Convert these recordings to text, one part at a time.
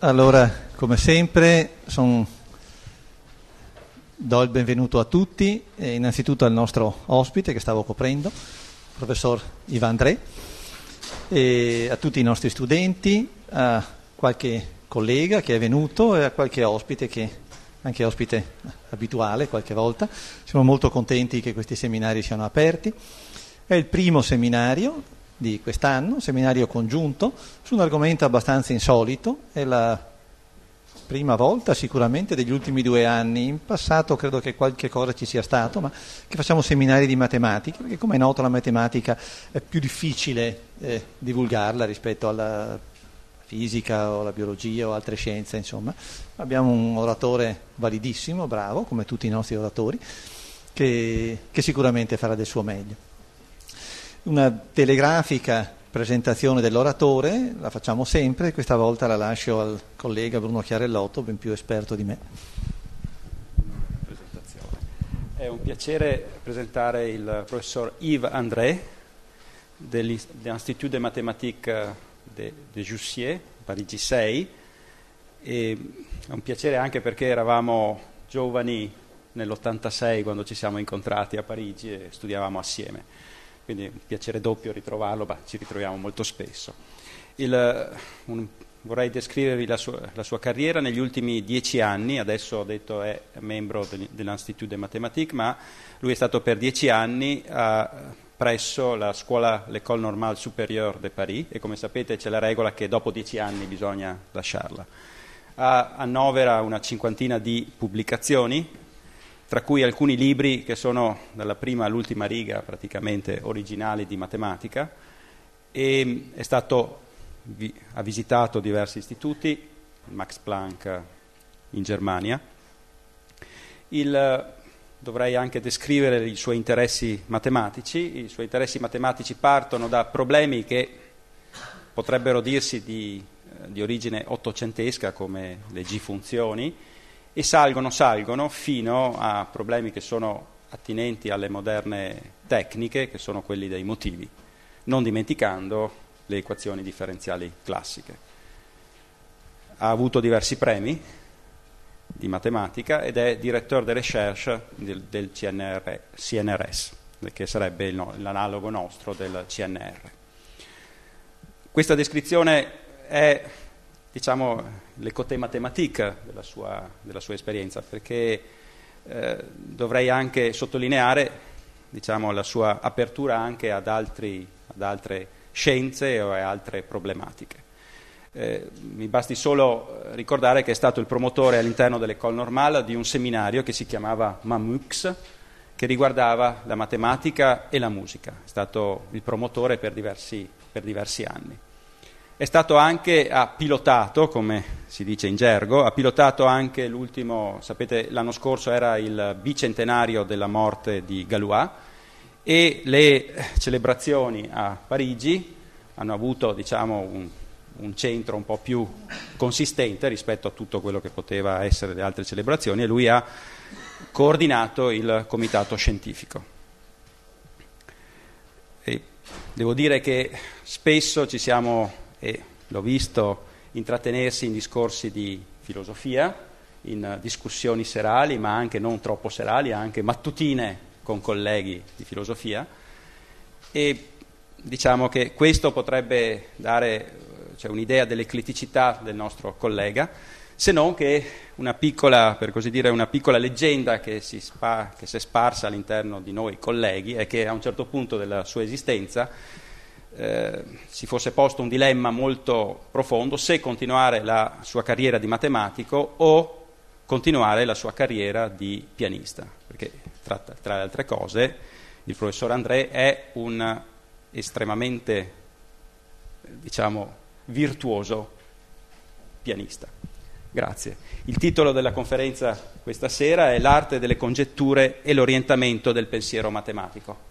Allora, come sempre, do il benvenuto a tutti, e innanzitutto al nostro ospite che stavo coprendo, il professor Yves André, e a tutti i nostri studenti, a qualche collega che è venuto e a qualche ospite anche ospite abituale qualche volta. Siamo molto contenti che questi seminari siano aperti. È il primo seminario di quest'anno, un seminario congiunto su un argomento abbastanza insolito. È la prima volta sicuramente degli ultimi 2 anni, in passato credo che qualche cosa ci sia stato, ma che facciamo seminari di matematica, perché come è noto la matematica è più difficile divulgarla rispetto alla fisica o alla biologia o altre scienze, insomma. Abbiamo un oratore validissimo, bravo, come tutti i nostri oratori, che sicuramente farà del suo meglio. Una telegrafica presentazione dell'oratore la facciamo sempre, questa volta la lascio al collega Bruno Chiarellotto, ben più esperto di me. È un piacere presentare il professor Yves André dell'Institut de Mathématiques de Jussieu, Parigi 6, e è un piacere anche perché eravamo giovani nell'86 quando ci siamo incontrati a Parigi e studiavamo assieme. Quindi è un piacere doppio ritrovarlo, ci ritroviamo molto spesso. Vorrei descrivervi la sua carriera negli ultimi 10 anni, adesso ho detto è membro dell'Institut de Mathématiques, ma lui è stato per 10 anni presso la scuola l'École Normale Supérieure de Paris, e come sapete c'è la regola che dopo 10 anni bisogna lasciarla. Annovera una cinquantina di pubblicazioni, tra cui alcuni libri che sono dalla prima all'ultima riga praticamente originali di matematica, e ha visitato diversi istituti, il Max Planck in Germania. Dovrei anche descrivere i suoi interessi matematici. I suoi interessi matematici partono da problemi che potrebbero dirsi di origine ottocentesca, come le G-funzioni, e salgono fino a problemi che sono attinenti alle moderne tecniche, che sono quelli dei motivi, non dimenticando le equazioni differenziali classiche. Ha avuto diversi premi di matematica ed è direttore de recherche del CNRS, che sarebbe l'analogo nostro del CNR. Questa descrizione è, diciamo, le côté mathématique della sua esperienza, perché dovrei anche sottolineare, diciamo, la sua apertura anche ad altre scienze o a altre problematiche. Mi basti solo ricordare che è stato il promotore all'interno dell'École Normale di un seminario che si chiamava MAMUX, che riguardava la matematica e la musica. È stato il promotore per diversi anni. Ha pilotato, come si dice in gergo, ha pilotato anche l'ultimo, sapete, l'anno scorso era il bicentenario della morte di Galois, e le celebrazioni a Parigi hanno avuto, diciamo, un centro un po' più consistente rispetto a tutto quello che poteva essere le altre celebrazioni, e lui ha coordinato il comitato scientifico. E devo dire che spesso e l'ho visto intrattenersi in discorsi di filosofia, in discussioni serali, ma anche non troppo serali, anche mattutine con colleghi di filosofia, e diciamo che questo potrebbe dare un'idea dell'ecletticità del nostro collega, se non che una piccola leggenda che si è sparsa all'interno di noi colleghi è che a un certo punto della sua esistenza si fosse posto un dilemma molto profondo: se continuare la sua carriera di matematico o continuare la sua carriera di pianista, perché tra le altre cose il professor André è un estremamente, diciamo, virtuoso pianista. Grazie. Il titolo della conferenza questa sera è L'arte delle congetture e l'orientamento del pensiero matematico.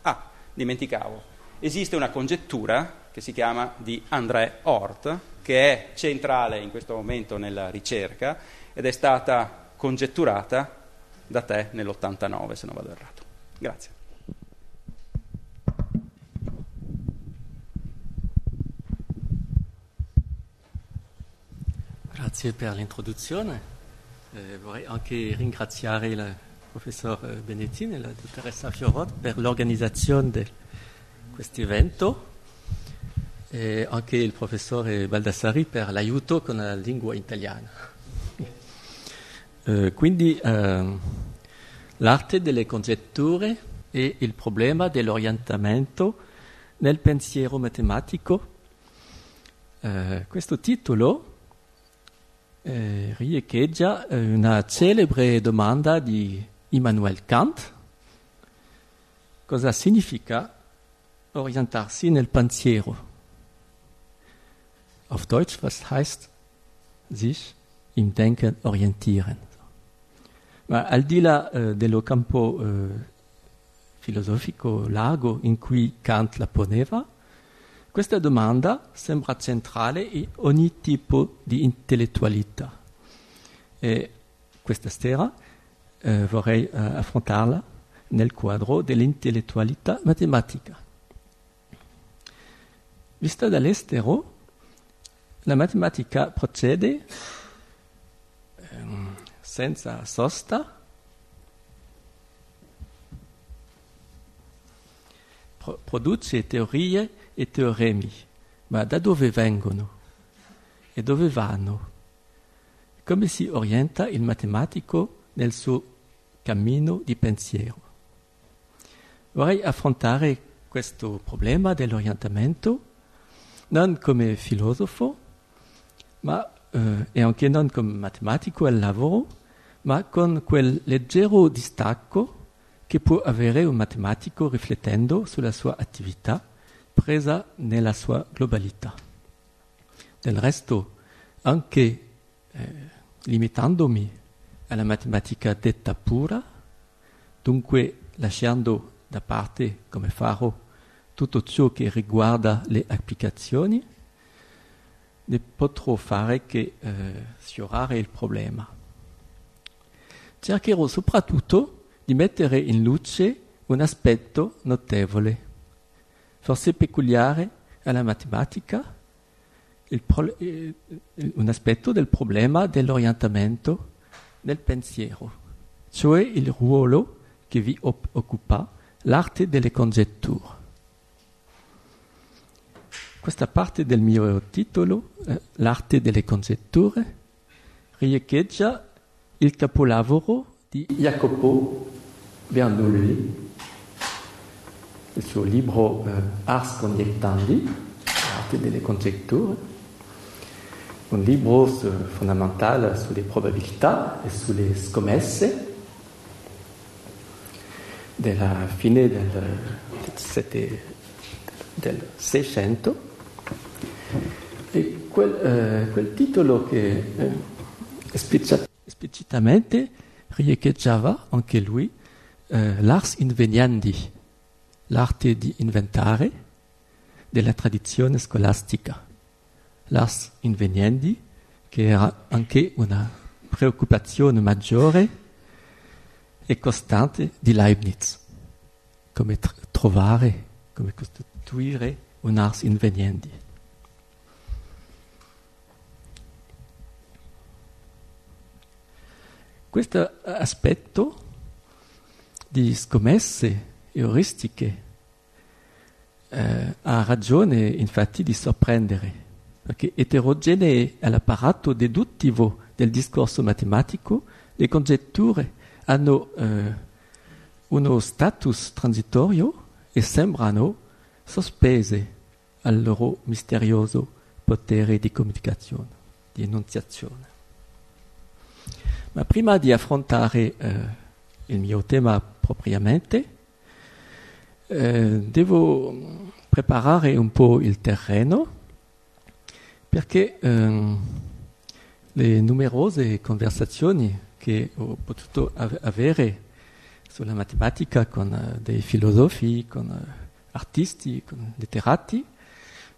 Dimenticavo. Esiste una congettura che si chiama di André Oort, che è centrale in questo momento nella ricerca ed è stata congetturata da te nell'89, se non vado errato. Grazie. Grazie per l'introduzione. Vorrei anche ringraziare il professor Benettini e la dottoressa Fiorot per l'organizzazione di questo evento e anche il professore Baldassari per l'aiuto con la lingua italiana. Quindi l'arte delle congetture e il problema dell'orientamento nel pensiero matematico. Questo titolo riecheggia una celebre domanda di Immanuel Kant: cosa significa orientarsi nel pensiero? Auf Deutsch, was heißt sich im Denken orientieren? Ma al di là dello campo filosofico largo in cui Kant la poneva, questa domanda sembra centrale in ogni tipo di intellettualità. E questa sera vorrei affrontarla nel quadro dell'intellettualità matematica. Vista dall'estero, la matematica procede senza sosta, produce teorie e teoremi, ma da dove vengono e dove vanno? Come si orienta il matematico nel suo cammino di pensiero? Vorrei affrontare questo problema dell'orientamento non come filosofo, ma e anche non come matematico al lavoro, ma con quel leggero distacco che può avere un matematico riflettendo sulla sua attività presa nella sua globalità. Del resto, anche limitandomi alla matematica detta pura, dunque lasciando da parte, come farò, tutto ciò che riguarda le applicazioni, ne potrò fare che sfiorare il problema. Cercherò soprattutto di mettere in luce un aspetto notevole, forse peculiare alla matematica, un aspetto del problema dell'orientamento nel pensiero, cioè il ruolo che vi occupa l'arte delle congetture. Questa parte del mio titolo, l'arte delle congetture, riecheggia il capolavoro di Jacopo Bernoulli, il suo libro Ars Conjectandi, l'arte delle congetture, un libro fondamentale sulle probabilità e sulle scommesse della fine del 600, e quel titolo che esplicitamente riecheggiava anche lui l'ars inveniendi, l'arte di inventare della tradizione scolastica. L'ars inveniendi, che era anche una preoccupazione maggiore e costante di Leibniz, come trovare, come costituire un ars inveniendi. Questo aspetto di scommesse euristiche ha ragione infatti di sorprendere, perché eterogenee all'apparato deduttivo del discorso matematico, le congetture hanno uno status transitorio e sembrano sospese al loro misterioso potere di comunicazione, di enunziazione. Ma prima di affrontare il mio tema propriamente, devo preparare un po' il terreno, perché le numerose conversazioni che ho potuto avere sulla matematica con dei filosofi, con artisti, con letterati,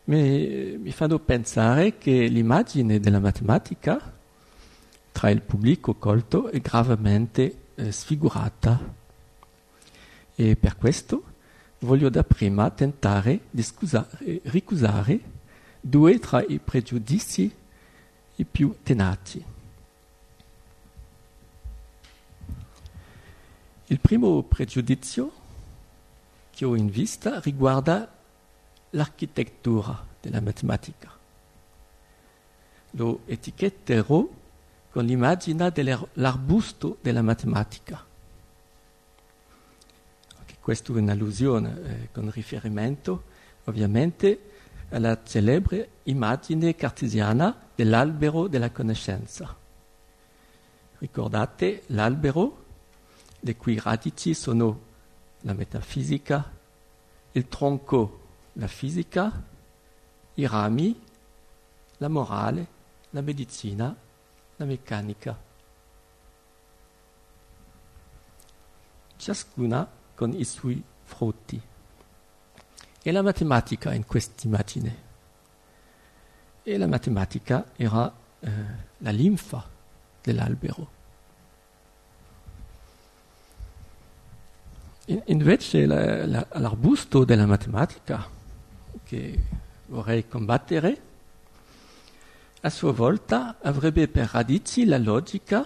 mi fanno pensare che l'immagine della matematica tra il pubblico colto è gravemente sfigurata, e per questo voglio dapprima tentare di ricusare due tra i pregiudizi i più tenaci. Il primo pregiudizio che ho in vista riguarda l'architettura della matematica. Lo etichetterò con l'immagine dell'arbusto della matematica. Anche questa è un'allusione con riferimento ovviamente alla celebre immagine cartesiana dell'albero della conoscenza. Ricordate l'albero, le cui radici sono la metafisica, il tronco, la fisica, i rami, la morale, la medicina, la meccanica. Ciascuna con i suoi frutti. E la matematica in quest'immagine. E la matematica era la linfa dell'albero. Invece l'arbusto della matematica, che vorrei combattere, a sua volta avrebbe per radici la logica,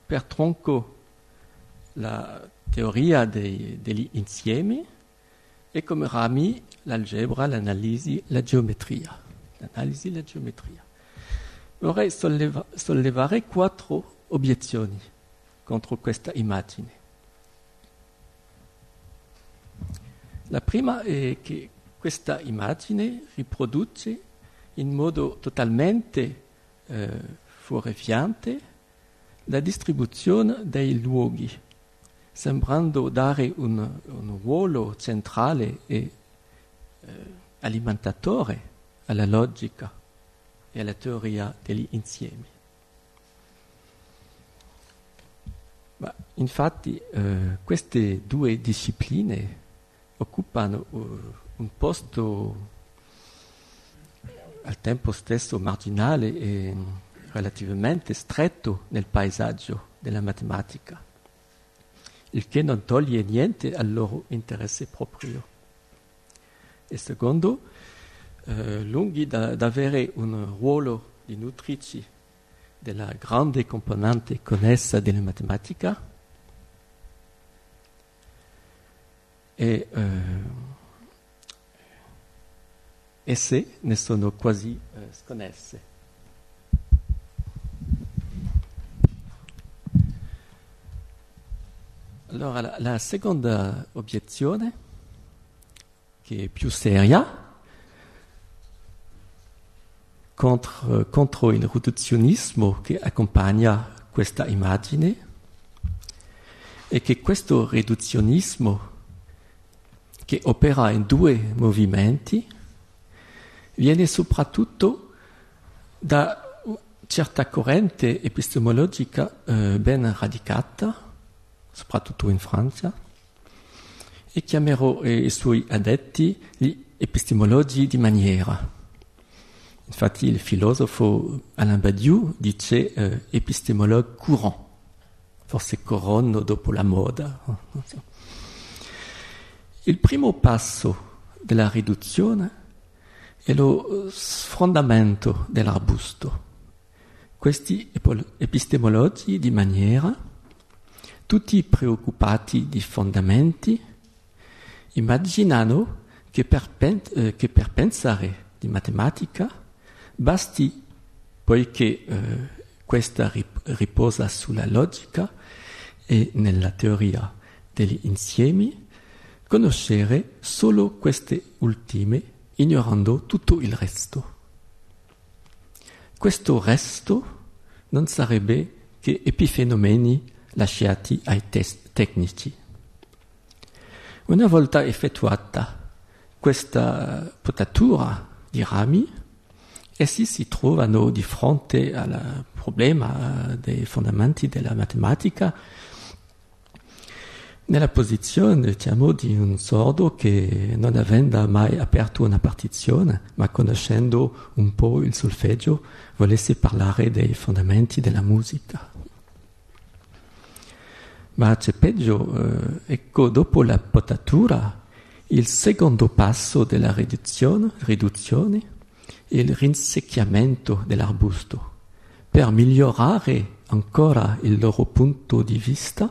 per tronco la teoria degli insiemi e come rami l'algebra, l'analisi, la geometria. Vorrei sollevare 4 obiezioni contro questa immagine. La prima è che questa immagine riproduce in modo totalmente fuorviante la distribuzione dei luoghi, sembrando dare un ruolo centrale e alimentatore alla logica e alla teoria degli insiemi. Ma infatti queste due discipline occupano un posto al tempo stesso marginale e relativamente stretto nel paesaggio della matematica, il che non toglie niente al loro interesse proprio. E secondo, lunghi da avere un ruolo di nutrici della grande componente connessa della matematica, e esse ne sono quasi sconnesse. Allora, la seconda obiezione, che è più seria, contro il riduzionismo che accompagna questa immagine, è che questo riduzionismo, che opera in 2 movimenti, viene soprattutto da certa corrente epistemologica ben radicata, soprattutto in Francia, e chiamerò i suoi addetti gli epistemologi di maniera. Infatti il filosofo Alain Badiou dice epistemologue courant, forse coronno dopo la moda. Non so. Il primo passo della riduzione è lo sfondamento dell'arbusto. Questi epistemologi di maniera, tutti preoccupati di fondamenti, immaginano che per pensare di matematica basti, poiché questa riposa sulla logica e nella teoria degli insiemi, conoscere solo queste ultime, ignorando tutto il resto. Questo resto non sarebbe che epifenomeni lasciati ai tecnici. Una volta effettuata questa potatura di rami, essi si trovano di fronte al problema dei fondamenti della matematica nella posizione, diciamo, di un sordo che, non avendo mai aperto una partizione, ma conoscendo un po' il solfeggio, volesse parlare dei fondamenti della musica. Ma c'è peggio, ecco, dopo la potatura, il secondo passo della riduzione è il rinsecchiamento dell'arbusto, per migliorare ancora il loro punto di vista,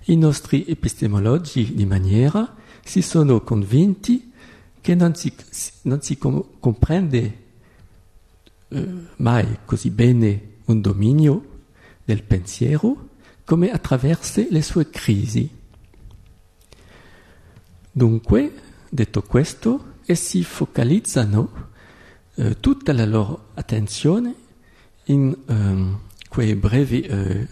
i nostri epistemologi di maniera si sono convinti che non si comprende mai così bene un dominio del pensiero come attraverso le sue crisi. Dunque, detto questo, essi focalizzano tutta la loro attenzione in quel breve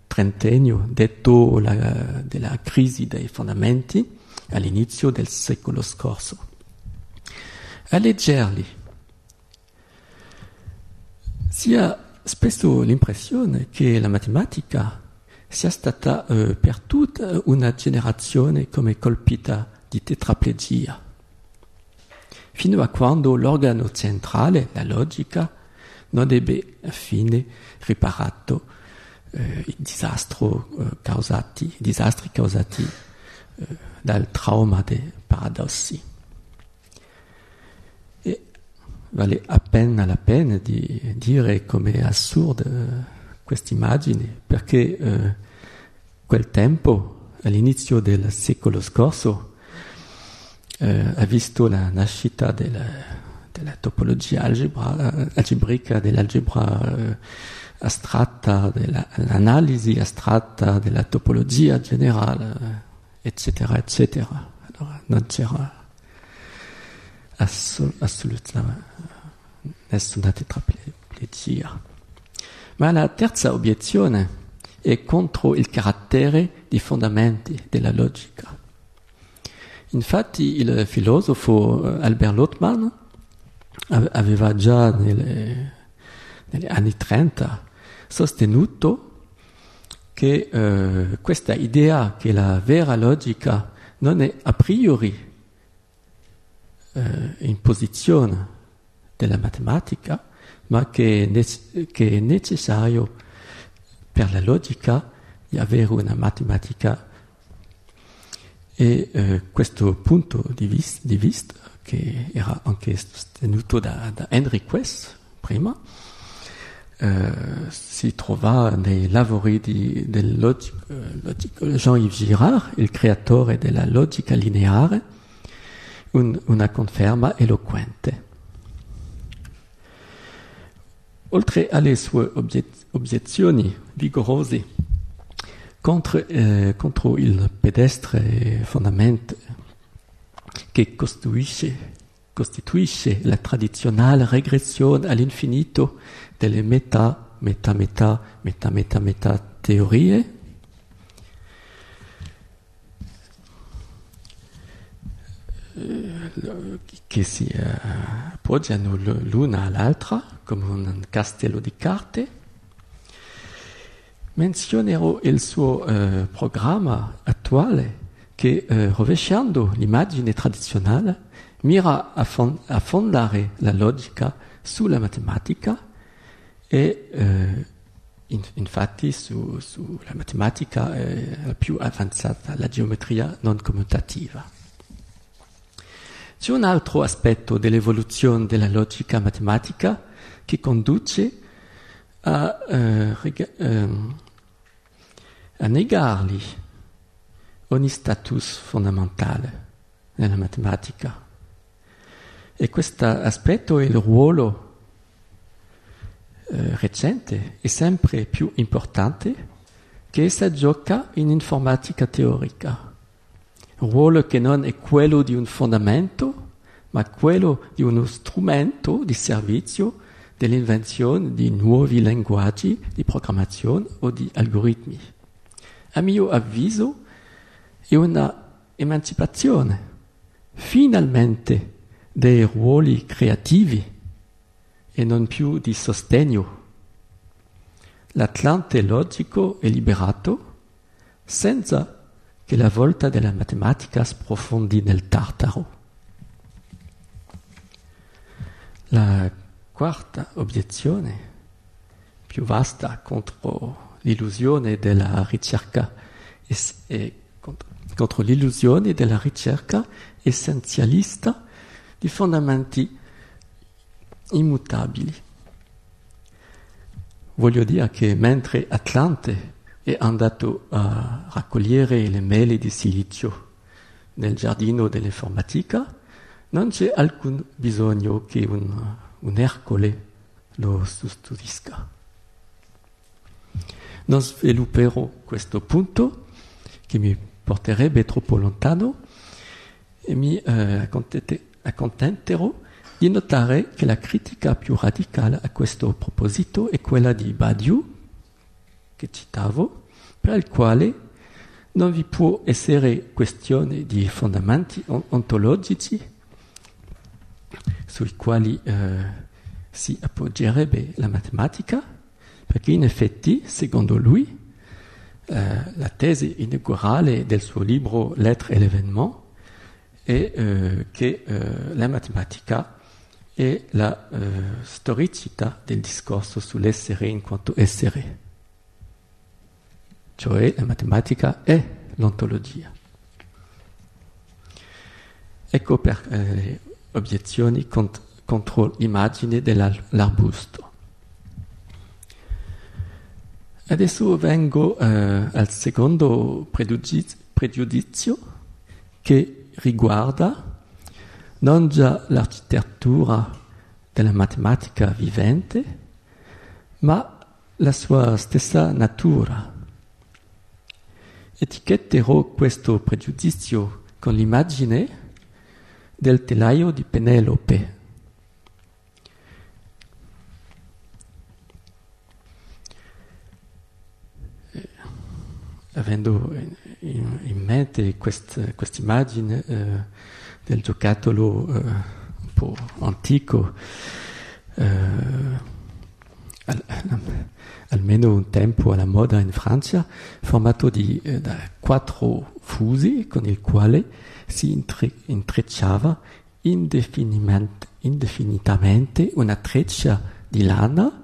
trentennio detto della crisi dei fondamenti all'inizio del secolo scorso. A leggerli si ha spesso l'impressione che la matematica sia stata per tutta una generazione come colpita di tetraplegia, fino a quando l'organo centrale, la logica, non ebbe affine riparato i disastri causati dal trauma dei paradossi. E vale appena la pena di dire com'è assurda questa immagine, perché quel tempo, all'inizio del secolo scorso, ha visto la nascita della topologia algebrica, dell'algebra astratta, dell'analisi astratta della topologia generale, eccetera, eccetera. Allora non c'era assolutamente nessuna tetraplegia. Ma la terza obiezione è contro il carattere di fondamenti della logica. Infatti il filosofo Albert Lothman aveva già negli anni 30 sostenuto che questa idea che la vera logica non è a priori in posizione della matematica, ma che è necessario per la logica di avere una matematica. E questo punto di vista, che era anche sostenuto da Henry Quest prima, si trova nei lavori del logico Jean-Yves Girard, il creatore della logica lineare, una conferma eloquente. Oltre alle sue obiezioni vigorose contro il pedestre fondamento che costituisce la tradizionale regressione all'infinito delle meta teorie, che si appoggiano l'una all'altra come un castello di carte, menzionerò il suo programma attuale che, rovesciando l'immagine tradizionale, mira a fondare la logica sulla matematica e infatti sulla matematica più avanzata, la geometria non commutativa. C'è un altro aspetto dell'evoluzione della logica matematica che conduce a negargli ogni status fondamentale nella matematica. E questo aspetto è il ruolo recente e sempre più importante che essa gioca in informatica teorica. Un ruolo che non è quello di un fondamento, ma quello di uno strumento di servizio dell'invenzione di nuovi linguaggi di programmazione o di algoritmi. A mio avviso è una emancipazione, finalmente, dei ruoli creativi e non più di sostegno. L'Atlante logico è liberato senza che la volta della matematica sprofondi nel tartaro. La quarta obiezione, più vasta, contro l'illusione della ricerca contro l'illusione della ricerca essenzialista di fondamenti immutabili. Voglio dire che mentre Atlante è andato a raccogliere le mele di silicio nel giardino dell'informatica, non c'è alcun bisogno che un Ercole lo custodisca. Non svilupperò questo punto, che mi porterebbe troppo lontano, e mi accontenterò di notare che la critica più radicale a questo proposito è quella di Badiou, che citavo, per il quale non vi può essere questione di fondamenti ontologici sui quali si appoggerebbe la matematica, perché in effetti, secondo lui, la tesi inaugurale del suo libro L'être et l'événement è che la matematica è la storicità del discorso sull'essere in quanto essere. Cioè la matematica è l'ontologia. Ecco per le obiezioni contro l'immagine dell'arbusto. Adesso vengo al secondo pregiudizio che riguarda non già l'architettura della matematica vivente, ma la sua stessa natura. Etichetterò questo pregiudizio con l'immagine del telaio di Penelope. Avendo in mente quest'immagine del giocattolo un po' antico, almeno un tempo alla moda in Francia, formato da 4 fusi con il quale si intrecciava indefinitamente una treccia di lana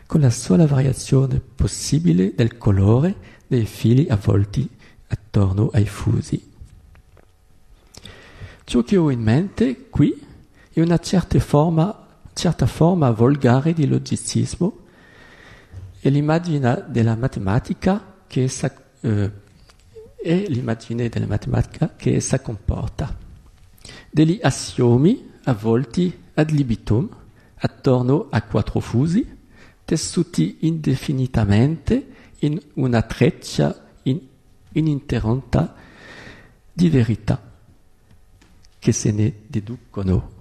con la sola variazione possibile del colore dei fili avvolti attorno ai fusi. Ciò che ho in mente qui è una certa forma volgare di logicismo e l'immagine della matematica che essa comporta. Degli assiomi avvolti ad libitum attorno a 4 fusi, tessuti indefinitamente in una treccia ininterrotta di verità che se ne deducono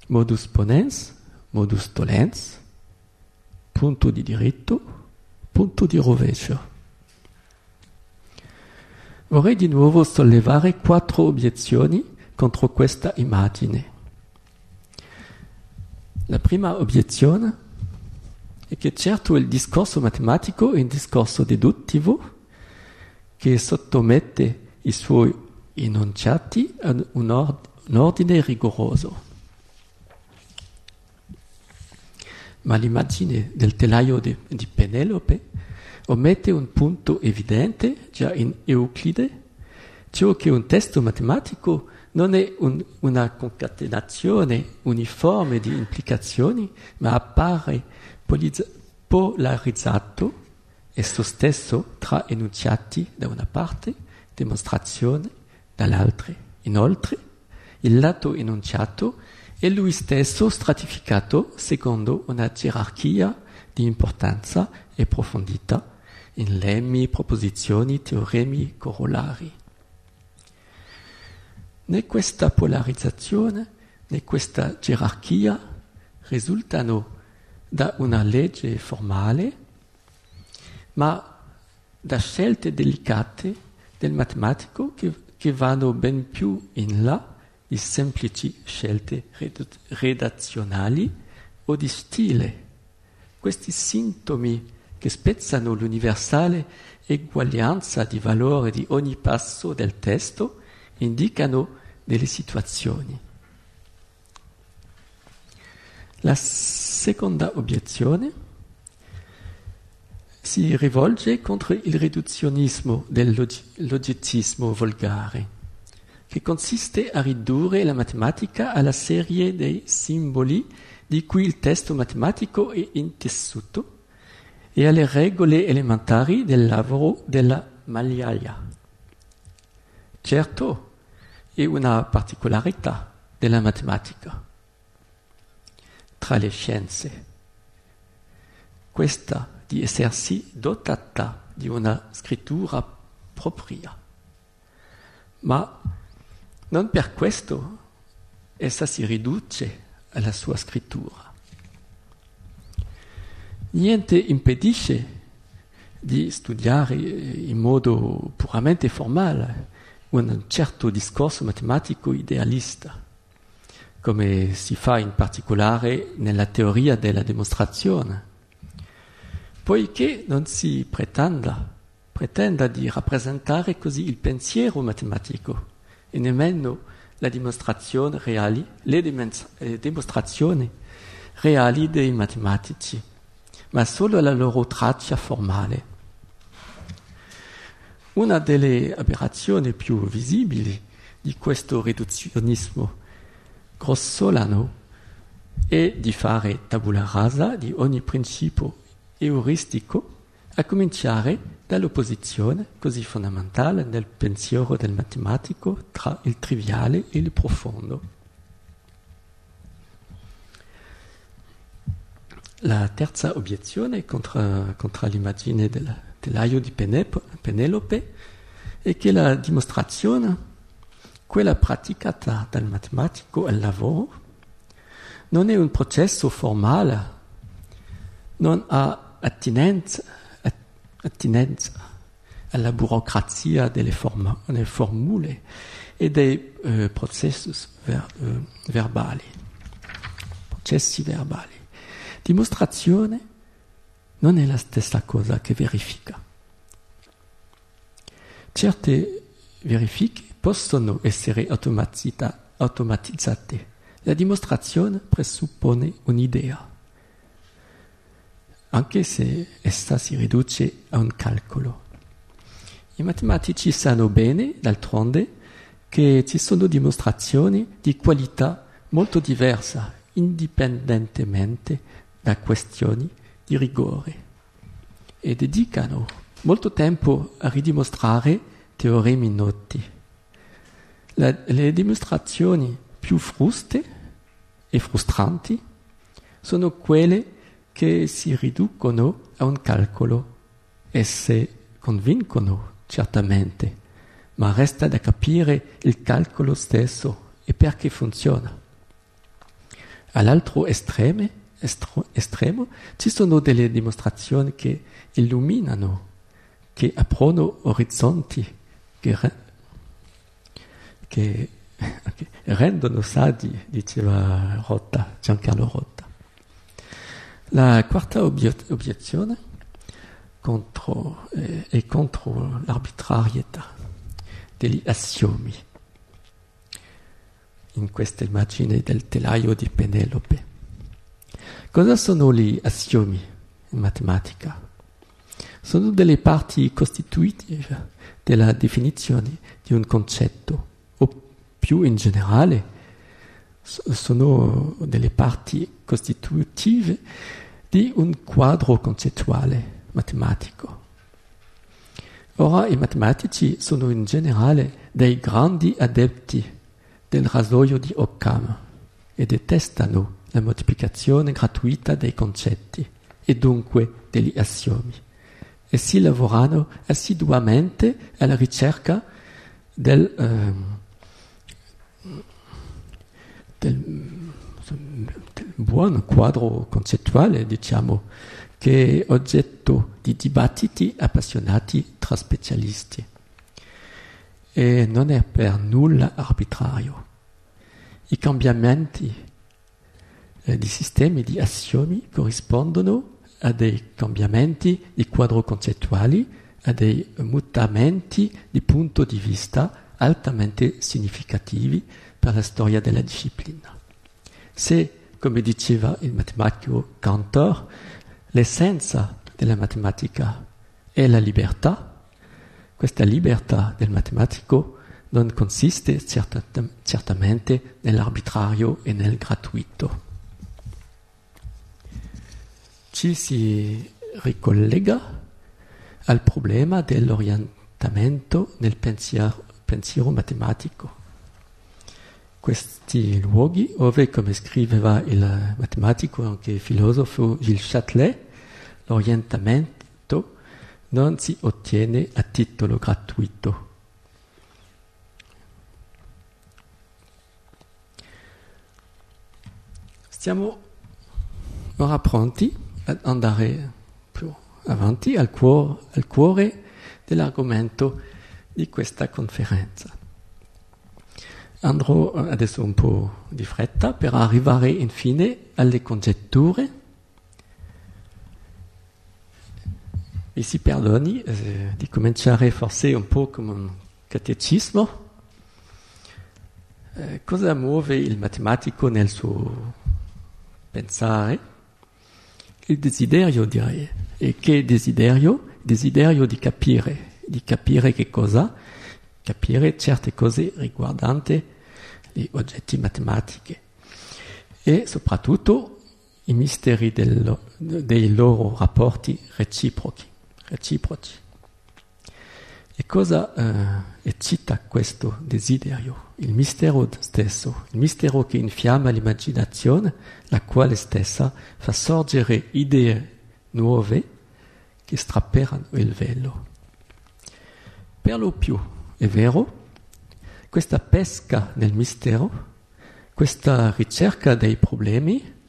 modus ponens, modus tollens, punto di diritto, punto di rovescio. Vorrei di nuovo sollevare 4 obiezioni contro questa immagine. La prima obiezione è che certo il discorso matematico è un discorso deduttivo che sottomette i suoi enunciati a un ordine rigoroso. Ma l'immagine del telaio di Penelope omette un punto evidente già in Euclide, cioè che un testo matematico non è una concatenazione uniforme di implicazioni, ma appare polarizzato esso stesso tra enunciati da una parte, dimostrazione dall'altra. Inoltre, il lato enunciato è lui stesso stratificato secondo una gerarchia di importanza e profondità in lemmi, proposizioni, teoremi, corollari. Né questa polarizzazione, né questa gerarchia risultano da una legge formale, ma da scelte delicate del matematico che vanno ben più in là di semplici scelte redazionali o di stile. Questi sintomi che spezzano l'universale eguaglianza di valore di ogni passo del testo indicano delle situazioni. La seconda obiezione si rivolge contro il riduzionismo del logicismo volgare, che consiste a ridurre la matematica alla serie dei simboli di cui il testo matematico è intessuto e alle regole elementari del lavoro della magliaia. Certo, è una particolarità della matematica. Tra le scienze, questa di essersi dotata di una scrittura propria. Ma non per questo essa si riduce alla sua scrittura. Niente impedisce di studiare in modo puramente formale un certo discorso matematico idealista, come si fa in particolare nella teoria della dimostrazione, poiché non si pretenda di rappresentare così il pensiero matematico e nemmeno le dimostrazioni reali dei matematici, ma solo la loro traccia formale. Una delle aberrazioni più visibili di questo riduzionismo grossolano è di fare tabula rasa di ogni principio euristico, a cominciare dall'opposizione così fondamentale nel pensiero del matematico tra il triviale e il profondo. La terza obiezione contro l'immagine del telaio di Penelope è che la dimostrazione, quella praticata dal matematico al lavoro, non è un processo formale, non ha attinenza alla burocrazia delle formule e dei processi verbali. Dimostrazione non è la stessa cosa che verifica. Certe verifiche possono essere automatizzate. La dimostrazione presuppone un'idea, anche se essa si riduce a un calcolo. I matematici sanno bene, d'altronde, che ci sono dimostrazioni di qualità molto diversa, indipendentemente da questioni di rigore, e dedicano molto tempo a ridimostrare teoremi noti. Le dimostrazioni più fruste e frustranti sono quelle che si riducono a un calcolo. Esse convincono certamente, ma resta da capire il calcolo stesso e perché funziona. All'altro estremo ci sono delle dimostrazioni che illuminano, che aprono orizzonti, che rendono saggi, diceva Giancarlo Rotta. La quarta obiezione è contro l'arbitrarietà degli assiomi in questa immagine del telaio di Penelope. Cosa sono gli assiomi in matematica? Sono delle parti costitutive della definizione di un concetto, o più in generale sono delle parti costitutive di un quadro concettuale matematico. Ora i matematici sono in generale dei grandi adepti del rasoio di Occam e detestano la moltiplicazione gratuita dei concetti e dunque degli assiomi. Essi lavorano assiduamente alla ricerca del buon quadro concettuale, diciamo, che è oggetto di dibattiti appassionati tra specialisti. E non è per nulla arbitrario. I cambiamenti di sistemi di assiomi corrispondono a dei cambiamenti di quadro concettuali, a dei mutamenti di punto di vista altamente significativi per la storia della disciplina. Se, come diceva il matematico Cantor, l'essenza della matematica è la libertà, questa libertà del matematico non consiste certamente nell'arbitrario e nel gratuito. ci si ricollega al problema dell'orientamento nel pensiero matematico. Questi luoghi dove, come scriveva il matematico e anche filosofo Gilles Châtelet, l'orientamento non si ottiene a titolo gratuito. Siamo ora pronti ad andare più avanti al cuore dell'argomento di questa conferenza. Andrò adesso un po' di fretta per arrivare infine alle congetture. Mi si perdoni di cominciare forse un po' come un catecismo. Cosa muove il matematico nel suo pensare? Il desiderio, direi. E che desiderio? Il desiderio di capire che cosa? Capire certe cose riguardanti gli oggetti matematici e soprattutto i misteri dei loro rapporti reciproci. E cosa eccita questo desiderio? Il mistero stesso, il mistero che infiamma l'immaginazione, la quale stessa fa sorgere idee nuove che strapperano il velo. Per lo più, è vero, questa pesca nel mistero, questa ricerca dei problemi,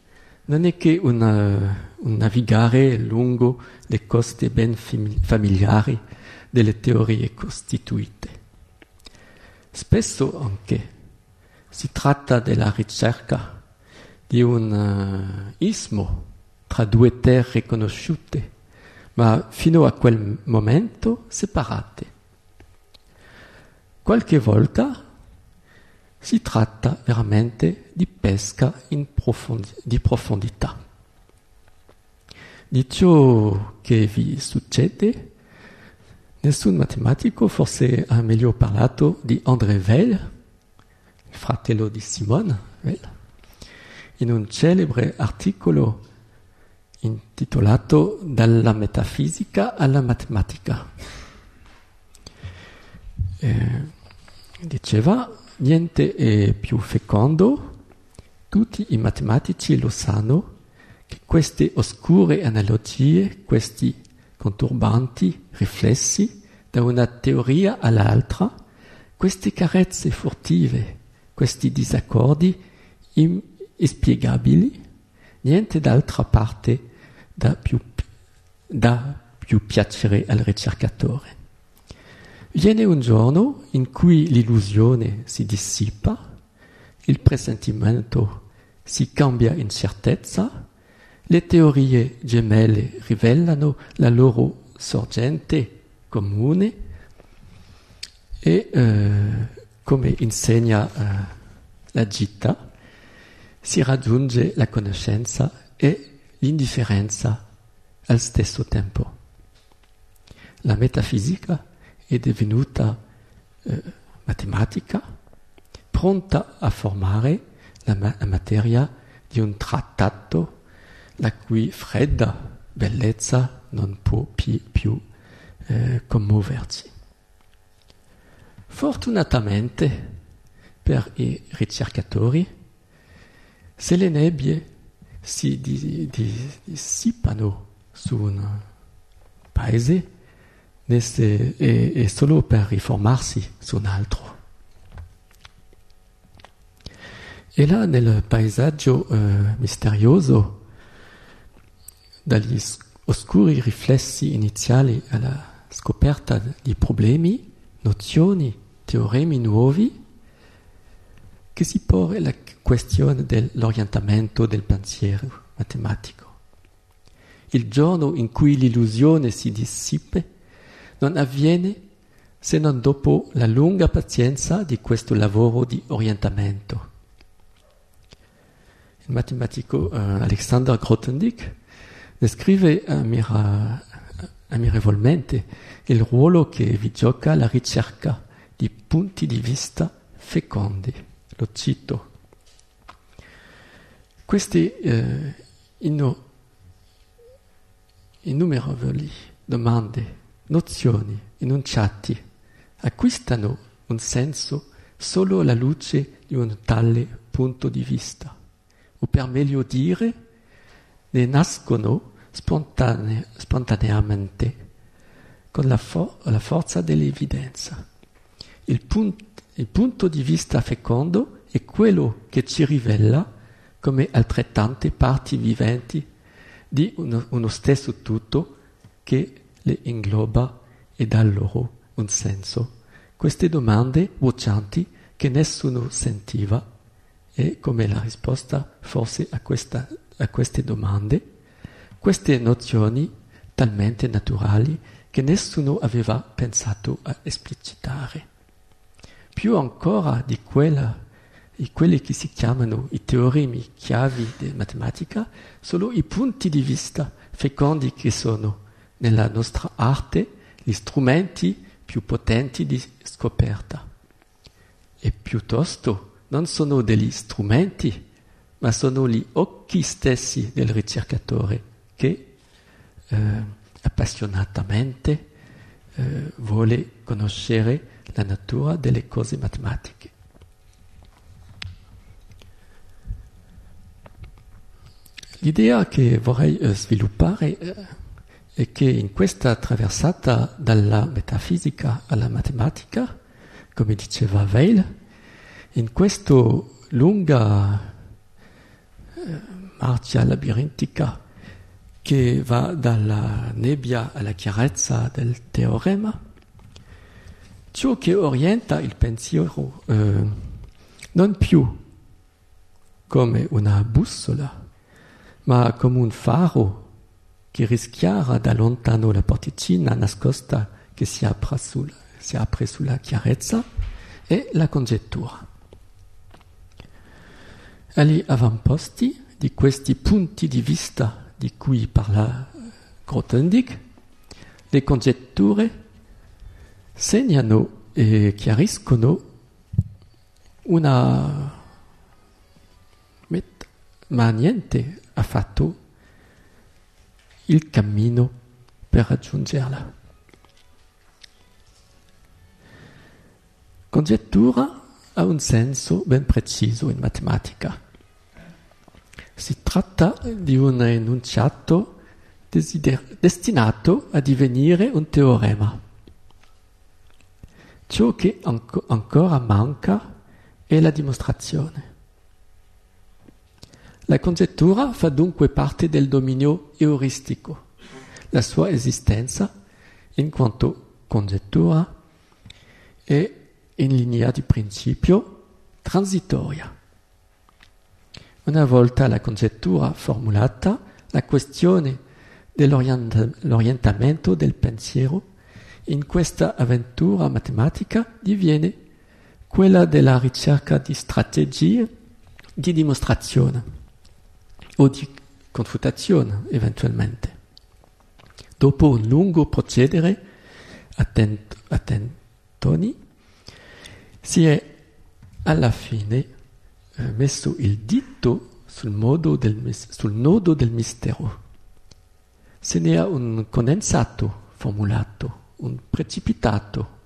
non è che un navigare lungo le coste ben familiari delle teorie costituite. Spesso anche si tratta della ricerca di un istmo tra due terre conosciute, ma fino a quel momento separate. Qualche volta si tratta veramente di pesca di profondità. Di ciò che vi succede, nessun matematico forse ha meglio parlato di André Weil, il fratello di Simone Weil, in un celebre articolo intitolato Dalla metafisica alla matematica. Diceva, niente è più fecondo, tutti i matematici lo sanno, che queste oscure analogie, questi conturbanti riflessi da una teoria all'altra, queste carezze furtive, questi disaccordi inspiegabili, niente d'altra parte dà più piacere al ricercatore. Viene un giorno in cui l'illusione si dissipa, il presentimento si cambia in certezza, le teorie gemelle rivelano la loro sorgente comune e, come insegna la Gita, si raggiunge la conoscenza e l'indifferenza al stesso tempo. La metafisica è divenuta matematica, pronta a formare la materia di un trattato la cui fredda bellezza non può più commuoversi. Fortunatamente per i ricercatori, se le nebbie si dissipano su un paese, è solo per riformarsi su un altro. E là, nel paesaggio misterioso, dagli oscuri riflessi iniziali alla scoperta di problemi, nozioni, teoremi nuovi, che si pone la questione dell'orientamento del pensiero matematico. Il giorno in cui l'illusione si dissipa non avviene se non dopo la lunga pazienza di questo lavoro di orientamento. Il matematico Alexander Grothendieck descrive ammirevolmente il ruolo che vi gioca la ricerca di punti di vista fecondi. Lo cito. Queste innumerevoli domande, nozioni, enunciati acquistano un senso solo alla luce di un tale punto di vista, o per meglio dire, ne nascono spontaneamente con la forza dell'evidenza. Il punto di vista fecondo è quello che ci rivela come altrettante parti viventi di uno stesso tutto che le ingloba e dà loro un senso. Queste domande vocianti che nessuno sentiva e come la risposta forse a queste domande, queste nozioni talmente naturali che nessuno aveva pensato a esplicitare. Più ancora di quelli che si chiamano i teoremi chiavi di matematica, solo i punti di vista fecondi che sono nella nostra arte gli strumenti più potenti di scoperta. E piuttosto non sono degli strumenti, ma sono gli occhi stessi del ricercatore che appassionatamente vuole conoscere la natura delle cose matematiche. L'idea che vorrei sviluppare è che in questa traversata dalla metafisica alla matematica, come diceva Weil, in questa lunga marcia labirintica che va dalla nebbia alla chiarezza del teorema, ciò che orienta il pensiero non più come una bussola, ma come un faro che rischiara da lontano la porticina nascosta che si apre sulla chiarezza, è la congettura. Agli avamposti di questi punti di vista di cui parla Grothendieck, le congetture segnano e chiariscono ma niente affatto il cammino per raggiungerla. Congettura ha un senso ben preciso in matematica. Si tratta di un enunciato destinato a divenire un teorema. Ciò che ancora manca è la dimostrazione. La congettura fa dunque parte del dominio euristico. La sua esistenza, in quanto congettura, è in linea di principio transitoria. Una volta la congettura formulata, la questione dell'orientamento del pensiero in questa avventura matematica diviene quella della ricerca di strategie di dimostrazione o di confutazione eventualmente. Dopo un lungo procedere a tentoni si è alla fine messo il dito sul nodo del mistero. Se ne ha un condensato formulato, un precipitato,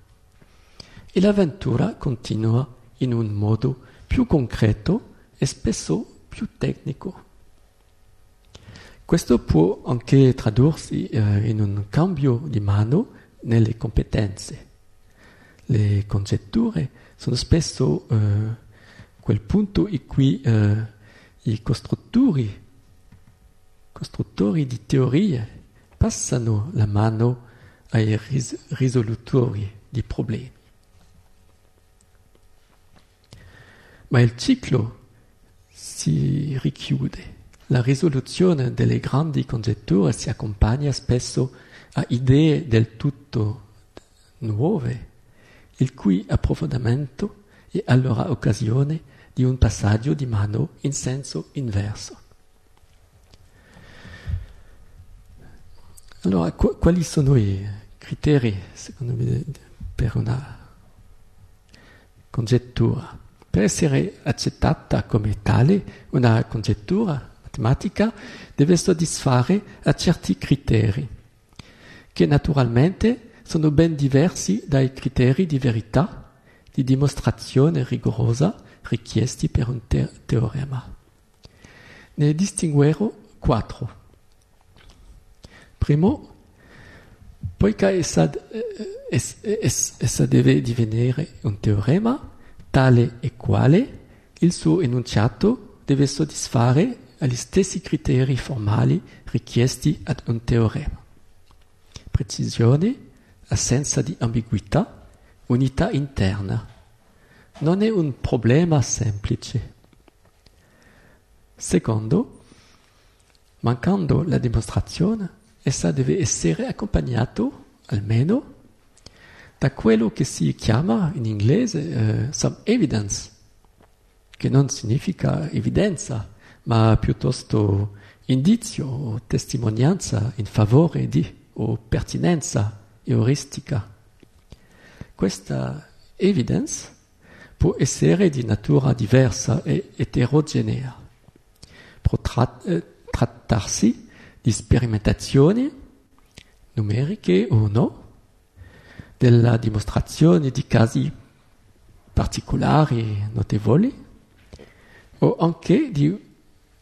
e l'avventura continua in un modo più concreto e spesso più tecnico. Questo può anche tradursi in un cambio di mano nelle competenze. Le congetture sono spesso quel punto in cui i costruttori di teorie passano la mano ai risolutori di problemi. Ma il ciclo si richiude. La risoluzione delle grandi congetture si accompagna spesso a idee del tutto nuove, il cui approfondimento è allora occasione di un passaggio di mano in senso inverso. Allora, quali sono i criteri, secondo me, per una congettura? Per essere accettata come tale, una congettura matematica deve soddisfare a certi criteri, che naturalmente sono ben diversi dai criteri di verità, di dimostrazione rigorosa richiesti per un teorema. Ne distinguerò 4. Primo, poiché essa deve divenire un teorema, tale e quale il suo enunciato deve soddisfare agli stessi criteri formali richiesti ad un teorema. Precisione, assenza di ambiguità, unità interna. Non è un problema semplice. Secondo, mancando la dimostrazione, essa deve essere accompagnato, almeno, da quello che si chiama in inglese some evidence, che non significa evidenza, ma piuttosto indizio o testimonianza in favore di o pertinenza euristica. Questa evidence può essere di natura diversa e eterogenea. Può trattarsi di sperimentazioni numeriche o no, della dimostrazione di casi particolari notevoli, o anche di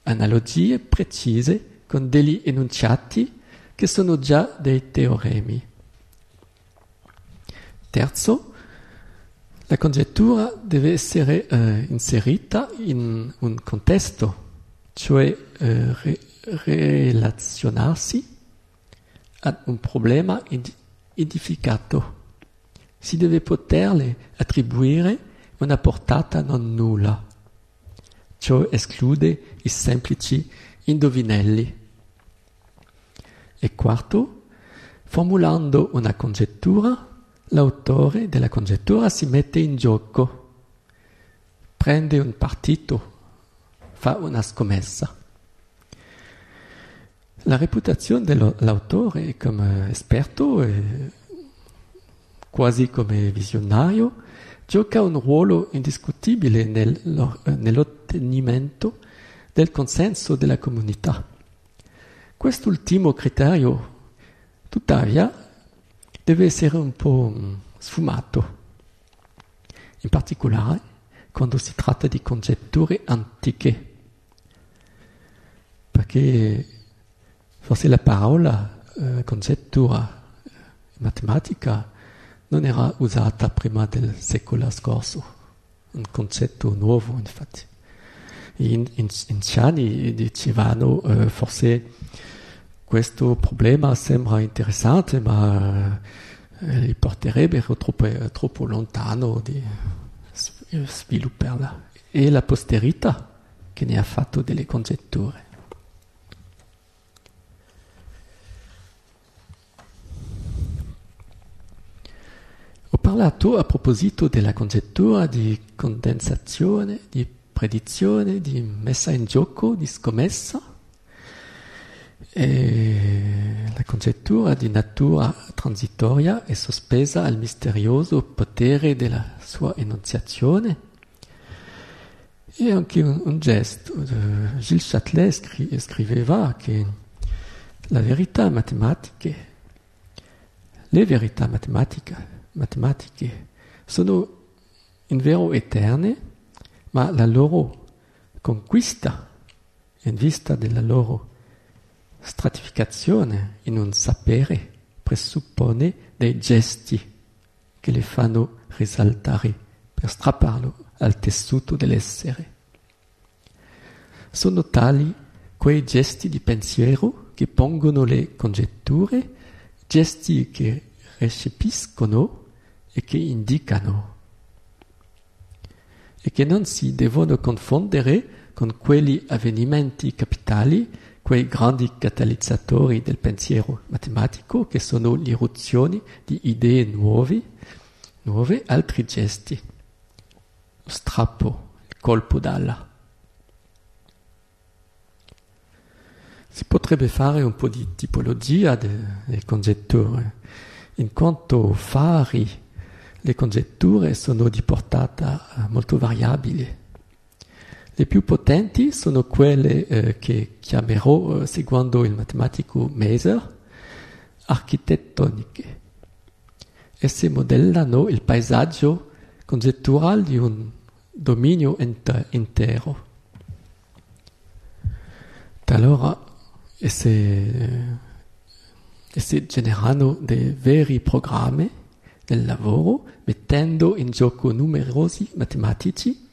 analogie precise con degli enunciati che sono già dei teoremi. Terzo, la congettura deve essere inserita in un contesto, cioè relazionarsi ad un problema edificato. Si deve poterle attribuire una portata non nulla. Ciò esclude i semplici indovinelli. E quarto, formulando una congettura, l'autore della congettura si mette in gioco, prende un partito, fa una scommessa. La reputazione dell'autore come esperto e quasi come visionario gioca un ruolo indiscutibile nell'ottenimento del consenso della comunità. Quest'ultimo criterio, tuttavia, deve essere un po' sfumato, in particolare quando si tratta di congetture antiche, perché forse la parola congettura matematica non era usata prima del secolo scorso, un concetto nuovo infatti. In Ciani dicevano forse questo problema sembra interessante ma li porterebbero troppo lontano di svilupparla. E la posterità che ne ha fatto delle congetture. Ho parlato a proposito della congettura di condensazione, di predizione, di messa in gioco, di scommessa. E la congettura di natura transitoria è sospesa al misterioso potere della sua enunciazione. E anche un gesto. Gilles Châtelet scriveva che le verità matematiche sono in vero eterne, ma la loro conquista in vista della loro stratificazione in un sapere presuppone dei gesti che le fanno risaltare per strapparlo al tessuto dell'essere. Sono tali quei gesti di pensiero che pongono le congetture, gesti che recepiscono e che indicano, e che non si devono confondere con quegli avvenimenti capitali, quei grandi catalizzatori del pensiero matematico che sono l'irruzione di idee nuove, altri gesti, lo strappo, il colpo d'ala. Si potrebbe fare un po' di tipologia delle congetture, in quanto fari le congetture sono di portata molto variabile. Le più potenti sono quelle che chiamerò, seguendo il matematico Maser, architettoniche. Esse modellano il paesaggio congetturale di un dominio intero. Talora esse generano dei veri programmi nel lavoro, mettendo in gioco numerosi matematici,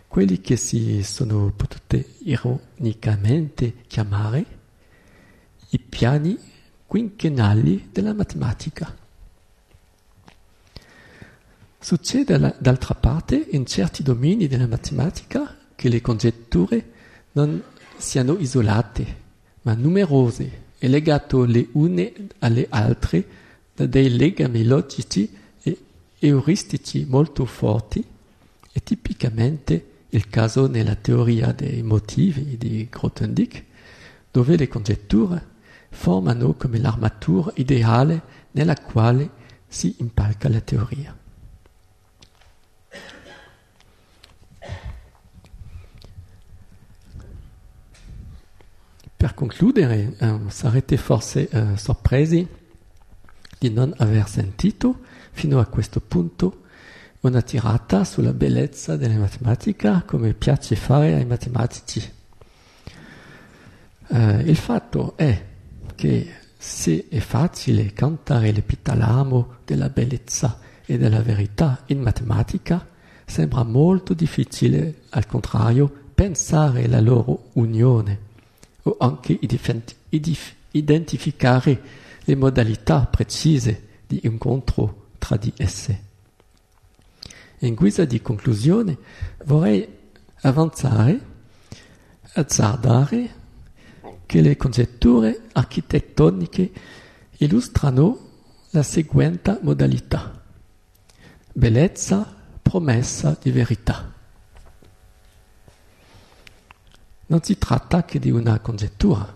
quelli che si sono potute ironicamente chiamare i piani quinquennali della matematica. Succede d'altra parte in certi domini della matematica che le congetture non siano isolate, ma numerose e legate le une alle altre da dei legami logici e euristici molto forti, è tipicamente il caso nella teoria dei motivi di Grothendieck, dove le congetture formano come l'armatura ideale nella quale si impalca la teoria. Per concludere, sarete forse sorpresi di non aver sentito fino a questo punto una tirata sulla bellezza della matematica, come piace fare ai matematici. Il fatto è che se è facile cantare l'epitalamo della bellezza e della verità in matematica, sembra molto difficile, al contrario, pensare la loro unione o anche identificare le modalità precise di incontro tra di esse. In guisa di conclusione vorrei azzardare che le congetture architettoniche illustrano la seguente modalità: bellezza, promessa di verità. Non si tratta che di una congettura.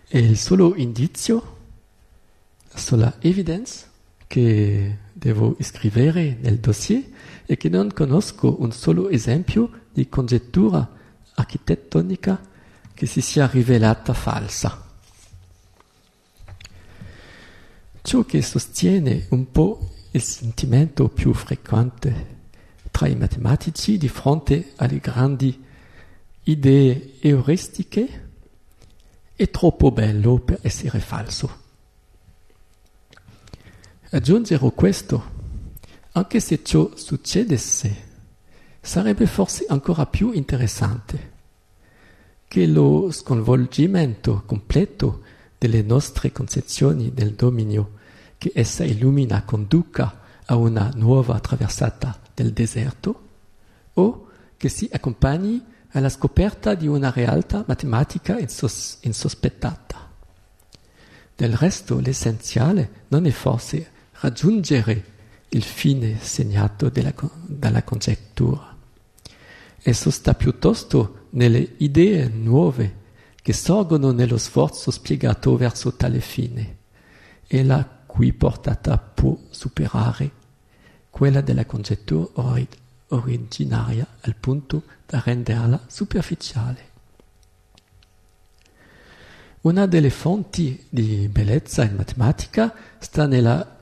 È il solo indizio, la sola evidence che devo iscrivere nel dossier e che non conosco un solo esempio di congettura architettonica che si sia rivelata falsa. Ciò che sostiene un po' il sentimento più frequente tra i matematici di fronte alle grandi idee euristiche è troppo bello per essere falso. Aggiungerò questo: anche se ciò succedesse, sarebbe forse ancora più interessante che lo sconvolgimento completo delle nostre concezioni del dominio che essa illumina conduca a una nuova traversata del deserto, o che si accompagni alla scoperta di una realtà matematica insospettata. Del resto, l'essenziale non è forse raggiungere il fine segnato dalla congettura. Esso sta piuttosto nelle idee nuove che sorgono nello sforzo spiegato verso tale fine e la cui portata può superare quella della congettura originaria al punto da renderla superficiale. Una delle fonti di bellezza in matematica sta nella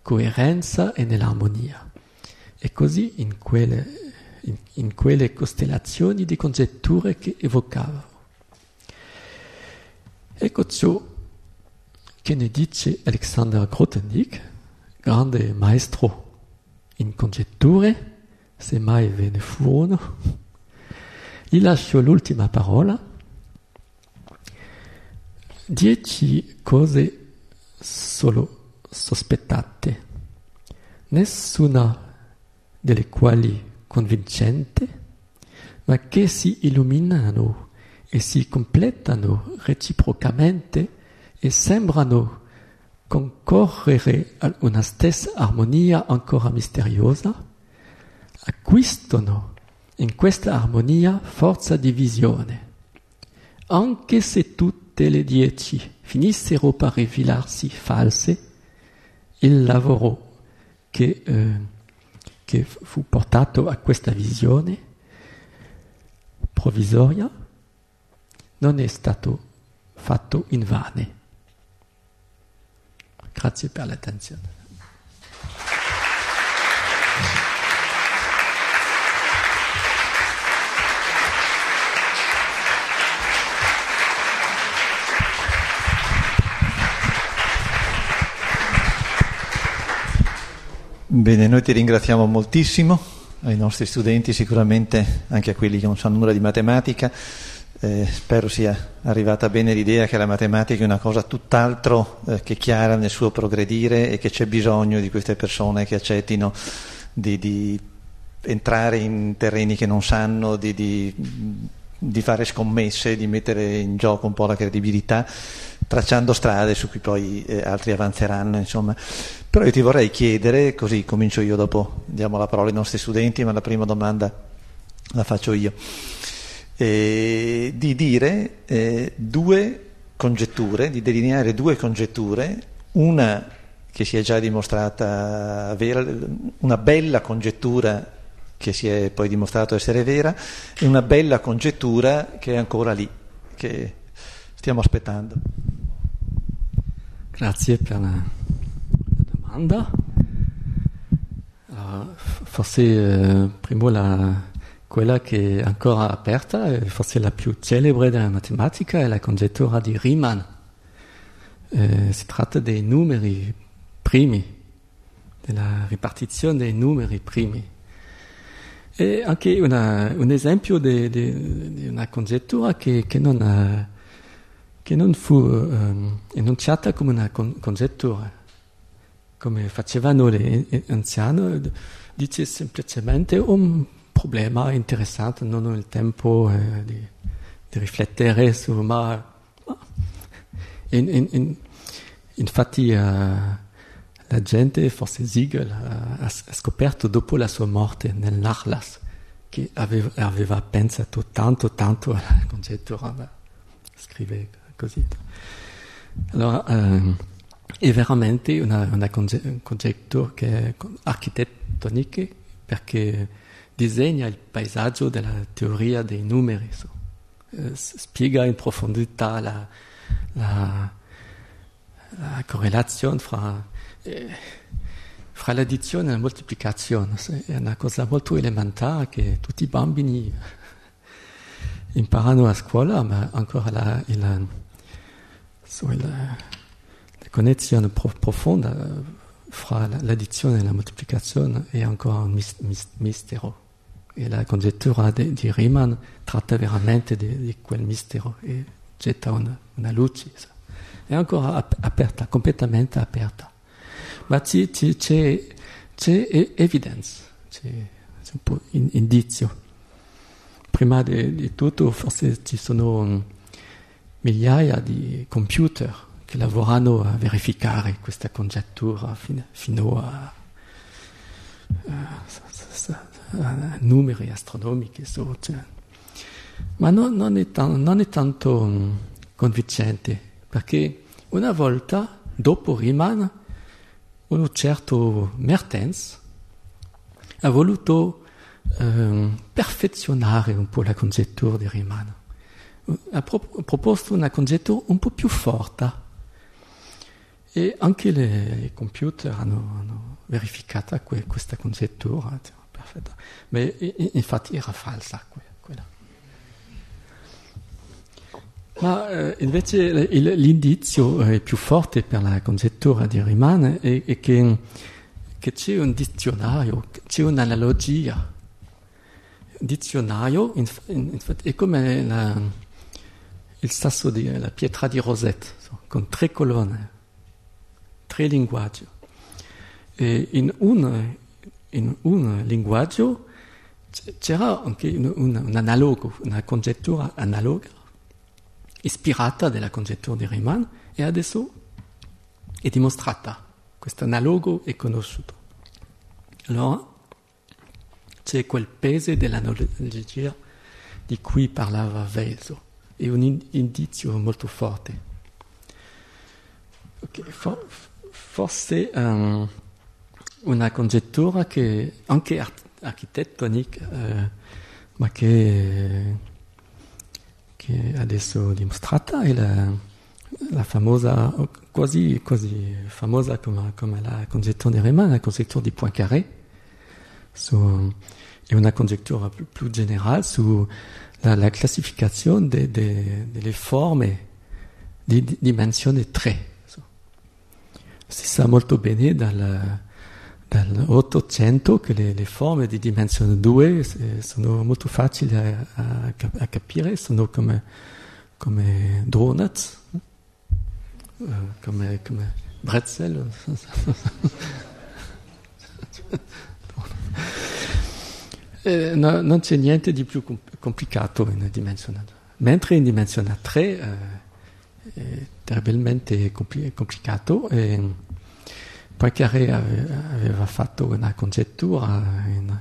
coerenza e nell'armonia, e così in quelle costellazioni di congetture che evocavo. Ecco ciò che ne dice Alexander Grothendieck, grande maestro in congetture, se mai ve ne furono. Gli lascio l'ultima parola. 10 cose solo sospettate, nessuna delle quali convincente, ma che si illuminano e si completano reciprocamente e sembrano concorrere a una stessa armonia ancora misteriosa, acquistano in questa armonia forza di visione. Anche se tutte le 10 finissero per rivelarsi false, il lavoro che che fu portato a questa visione provvisoria non è stato fatto invano. Grazie per l'attenzione. Bene, noi ti ringraziamo moltissimo, ai nostri studenti sicuramente, anche a quelli che non sanno nulla di matematica. Spero sia arrivata bene l'idea che la matematica è una cosa tutt'altro che chiara nel suo progredire e che c'è bisogno di queste persone che accettino di entrare in terreni che non sanno, di fare scommesse, di mettere in gioco un po' la credibilità, tracciando strade su cui poi altri avanzeranno, insomma. Però io ti vorrei chiedere, così comincio io, dopo diamo la parola ai nostri studenti, ma la prima domanda la faccio io, di dire due congetture, di delineare due congetture, una che si è già dimostrata vera, una bella congettura che si è poi dimostrato essere vera, e una bella congettura che è ancora lì, che stiamo aspettando. Grazie per la domanda. Forse prima quella che è ancora aperta, forse la più celebre della matematica, è la congettura di Riemann. Si tratta dei numeri primi, della ripartizione dei numeri primi. E anche un esempio di una congettura che non fu enunciata come una congettura, come facevano gli anziani, dice semplicemente un problema interessante, non ho il tempo di riflettere su, ma infatti la gente, forse Siegel, ha scoperto dopo la sua morte nel Nachlass che aveva pensato tanto alla congettura, ma scrive così. Allora, è veramente una congettura che è architettonica, perché disegna il paesaggio della teoria dei numeri, spiega in profondità la correlazione fra l'addizione e la moltiplicazione. È una cosa molto elementare che tutti i bambini imparano a scuola, ma ancora la connessione profonda fra l'addizione e la moltiplicazione è ancora un mistero. E la congettura di Riemann tratta veramente di quel mistero e getta una luce. È ancora aperta, completamente aperta. Ma c'è evidence, c'è un po' indizio. Prima di tutto forse ci sono migliaia di computer che lavorano a verificare questa congettura fino a numeri astronomici. Ma non è tanto convincente, perché una volta, dopo Riemann, un certo Mertens ha voluto perfezionare un po' la congettura di Riemann. Ha proposto una congettura un po' più forte e anche i computer hanno verificato questa congettura perfetta, ma infatti era falsa quella. Ma invece l'indizio più forte per la congettura di Riemann è che c'è un dizionario, c'è un'analogia. Un dizionario infatti, è come il sasso la pietra di Rosette, con 3 colonne, 3 linguaggi. E in un linguaggio c'era anche un analogo, una congettura analoga, ispirata dalla congettura di Riemann, e adesso è dimostrata. Questo analogo è conosciuto. Allora c'è quel peso dell'analogia di cui parlava Welso. È un indizio molto forte. Okay, forse un una congettura che anche architettonica, ma che adesso è dimostrata, è la famosa, quasi famosa come la congettura di Riemann, la congettura di Poincaré, è una congettura più generale sulla classificazione delle forme di dimensione 3. Si sa molto bene dall'800 che le forme di dimensione 2 sono molto facili a capire, sono come donuts, come bretzel. Non c'è niente di più complicato in dimensione 2, mentre in dimensione 3 è terribilmente complicato. Poincaré aveva fatto una congettura nel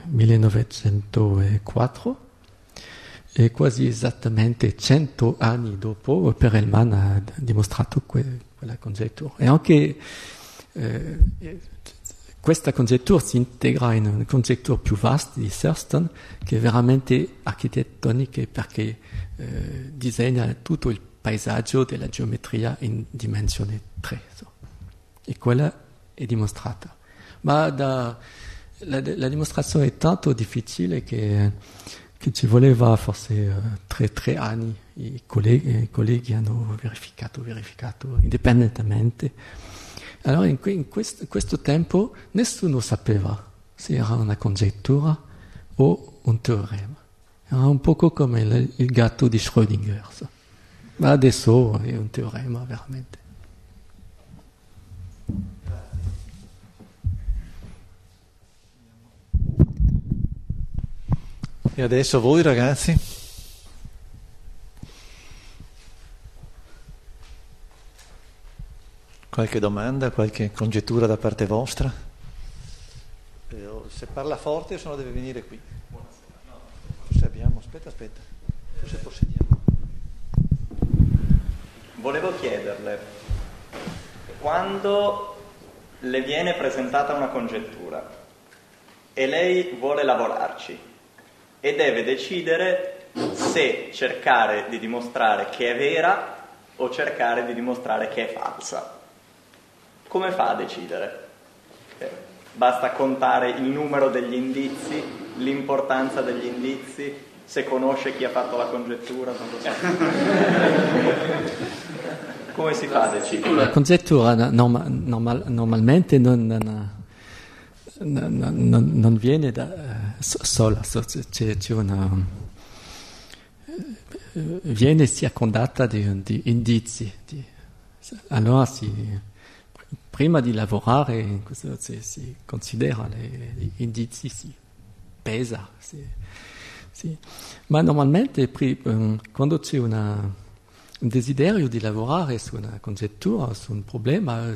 1904 e quasi esattamente 100 anni dopo Perelman ha dimostrato quella congettura. E anche questa congettura si integra in una congettura più vasta di Thurston, che è veramente architettonica perché disegna tutto il paesaggio della geometria in dimensione 3. E quella è dimostrata. Ma la dimostrazione è tanto difficile che ci voleva forse 3 anni. I colleghi hanno verificato indipendentemente. Allora in questo tempo nessuno sapeva se era una congettura o un teorema. Era un poco come il gatto di Schrödinger. Ma adesso è un teorema veramente. E adesso voi ragazzi? Qualche domanda, qualche congettura da parte vostra? Se parla forte se no deve venire qui. Forse abbiamo, aspetta, forse possediamo. Volevo chiederle, quando le viene presentata una congettura e lei vuole lavorarci e deve decidere se cercare di dimostrare che è vera o cercare di dimostrare che è falsa, come fa a decidere? Basta contare il numero degli indizi, l'importanza degli indizi, se conosce chi ha fatto la congettura, non lo so. Come si fa a decidere? La congettura normalmente non viene sola, c'è viene circondata di indizi. Allora prima di lavorare si considera gli indizi, si pesa. Ma normalmente quando c'è un desiderio di lavorare su una congettura, su un problema,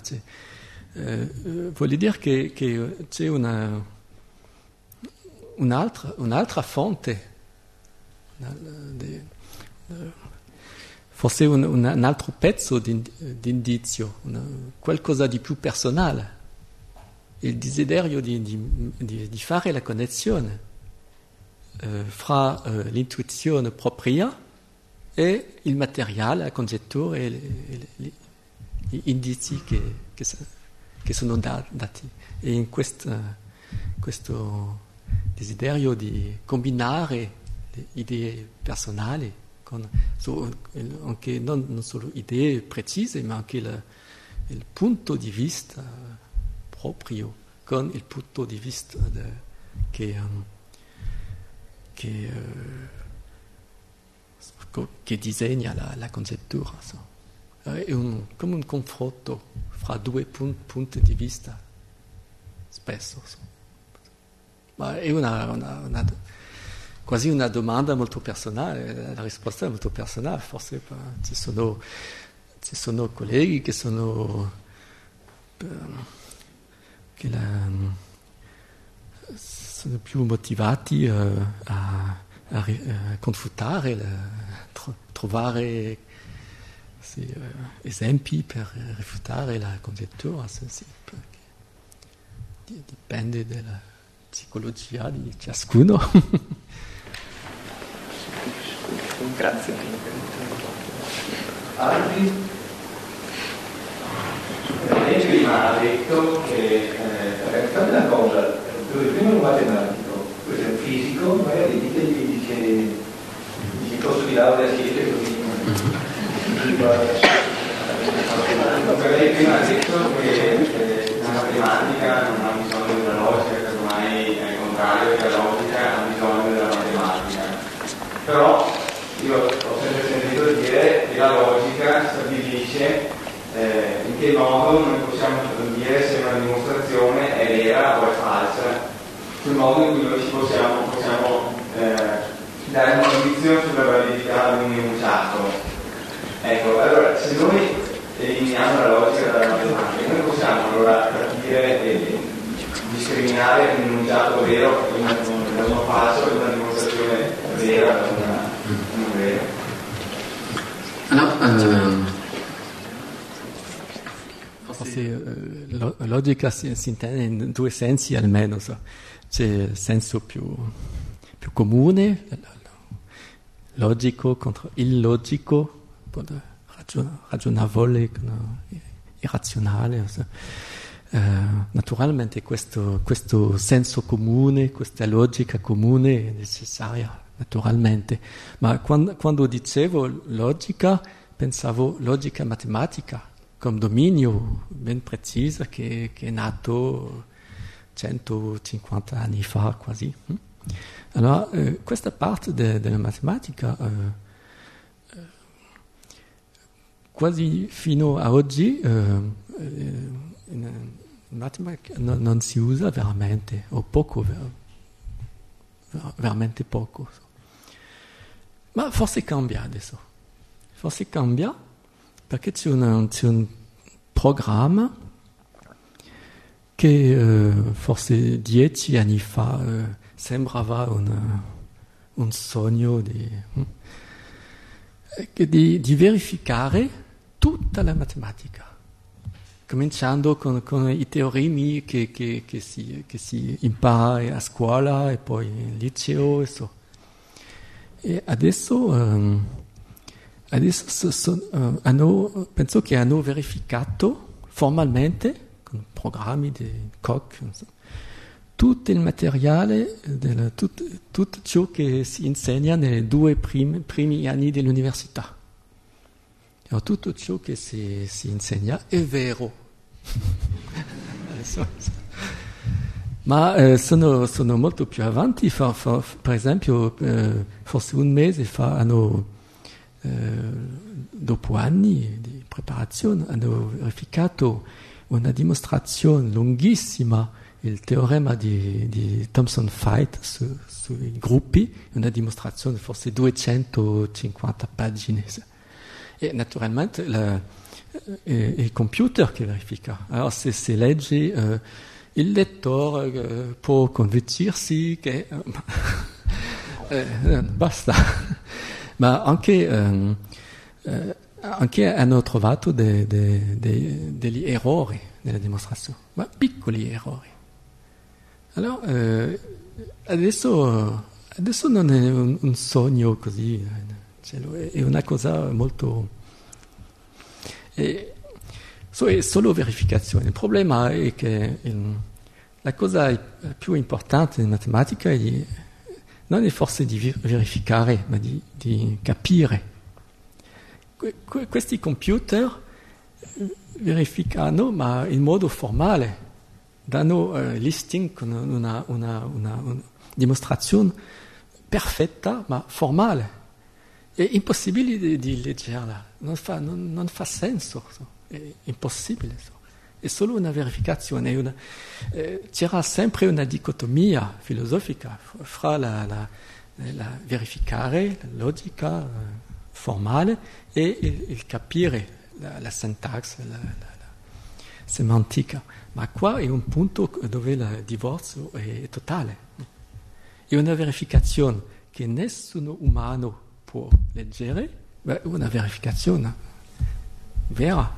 vuol dire che c'è un'altra fonte, forse un altro pezzo di indizio, qualcosa di più personale, il desiderio di fare la connessione fra l'intuizione propria e il materiale, la congettura e gli indizi che sono dati. E in questo desiderio di combinare le idee personali anche non solo idee precise, ma anche il punto di vista proprio con il punto di vista che disegna la congettura. È come un confronto fra due punti di vista, spesso. Ma è quasi una domanda molto personale, la risposta è molto personale, forse ci sono colleghi che sono più motivati a confutare, trovare esempi per rifutare la congettura. dipende dalla psicologia di ciascuno. Grazie. Altri? Lei prima ha detto che fate una cosa, dove prima un matematico, questo è un fisico, magari ditegli dice corso di laurea siete così. Lei prima ha detto che la matematica non ha bisogno della logica, ormai è il contrario, che la logica ha bisogno della matematica. Però io ho sempre sentito dire che la logica stabilisce in che modo noi possiamo dire se una dimostrazione è vera o è falsa, sul modo in cui noi ci possiamo dare una giudizio sulla validità di un enunciato. Ecco, allora se noi eliminiamo la logica dalla matematica, noi possiamo allora capire e discriminare un enunciato vero da uno falso e una dimostrazione vera da una non vera. Logica si intende in due sensi almeno. C'è il senso più comune, logico contro illogico, ragionevole, irrazionale. Naturalmente questo senso comune, questa logica comune è necessaria, naturalmente. Ma quando dicevo logica, pensavo logica matematica, come dominio ben preciso che è nato 150 anni fa quasi. Allora, questa parte della matematica quasi fino a oggi in matematica non si usa veramente, o poco, veramente poco. Ma forse cambia adesso. Forse cambia perché c'è un programma che forse 10 anni fa sembrava un sogno di verificare tutta la matematica, cominciando con i teoremi che si impara a scuola e poi in liceo e so. E adesso penso che hanno verificato formalmente con programmi di Koch tutto il materiale, tutto ciò che si insegna nei 2 primi anni dell'università. E tutto ciò che si insegna è vero. Ma sono molto più avanti. Per esempio, forse un mese fa dopo anni di preparazione, hanno verificato una dimostrazione lunghissima, il teorema di Thomson-Veit sui gruppi, una dimostrazione forse 250 pagine. E naturalmente è il computer che verifica. Allora se legge il lettore può convincersi che basta. Ma anche hanno trovato degli errori nella dimostrazione, ma piccoli errori. Allora, adesso non è un sogno così, è una cosa molto... È solo verificazione. Il problema è che la cosa più importante in matematica non è forse di verificare, ma di capire. Questi computer verificano, ma in modo formale, danno listing con una dimostrazione perfetta, ma formale. È impossibile di leggerla, non fa senso, è impossibile. È solo una verificazione. C'era sempre una dicotomia filosofica fra la verificare, la logica formale e il capire, la sintassi, la semantica. Ma qua è un punto dove il divorzio è totale. È una verificazione che nessuno umano può leggere, ma una verificazione vera,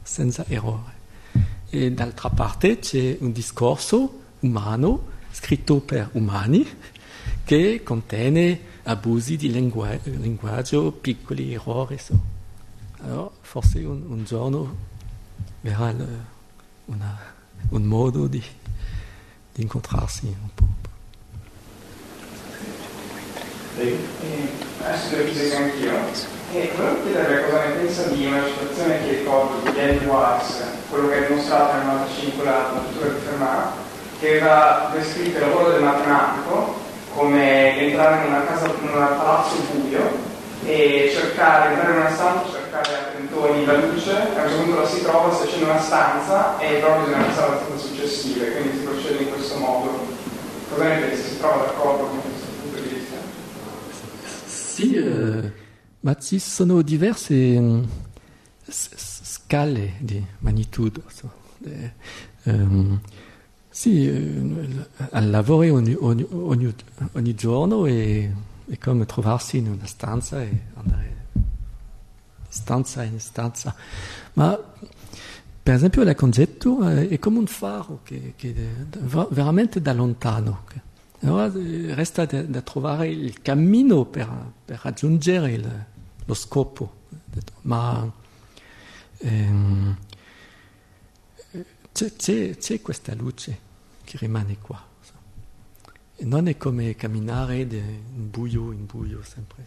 senza errore. e d'altra parte c'è un discorso umano scritto per umani che contiene abusi di linguaggio, piccoli errori. Allora, forse un giorno verrà un modo di incontrarsi un po'. Adesso devo chiedere anch'io. Volevo chiedere cosa ne pensa di una citazione che ricordo di Andy Watts, quello che ha dimostrato nel 95 la natura di Fermat, che aveva descritto il lavoro del matematico come entrare in una casa, in un palazzo buio e cercare, entrare in una stanza, cercare a tentoni la luce, a un certo punto la si trova, si accende una stanza e però bisogna passare alle stanze successive, quindi si procede in questo modo. Cosa ne pensi? Si trova d'accordo con questo punto di vista? Sì, ma ci sono diverse scale di magnitudo. Al lavoro ogni giorno è come trovarsi in una stanza e andare di stanza in stanza. Ma per esempio la congettura è come un faro che va veramente da lontano. Allora resta da trovare il cammino per raggiungere lo scopo. Ma c'è questa luce che rimane qua. E non è come camminare in buio sempre.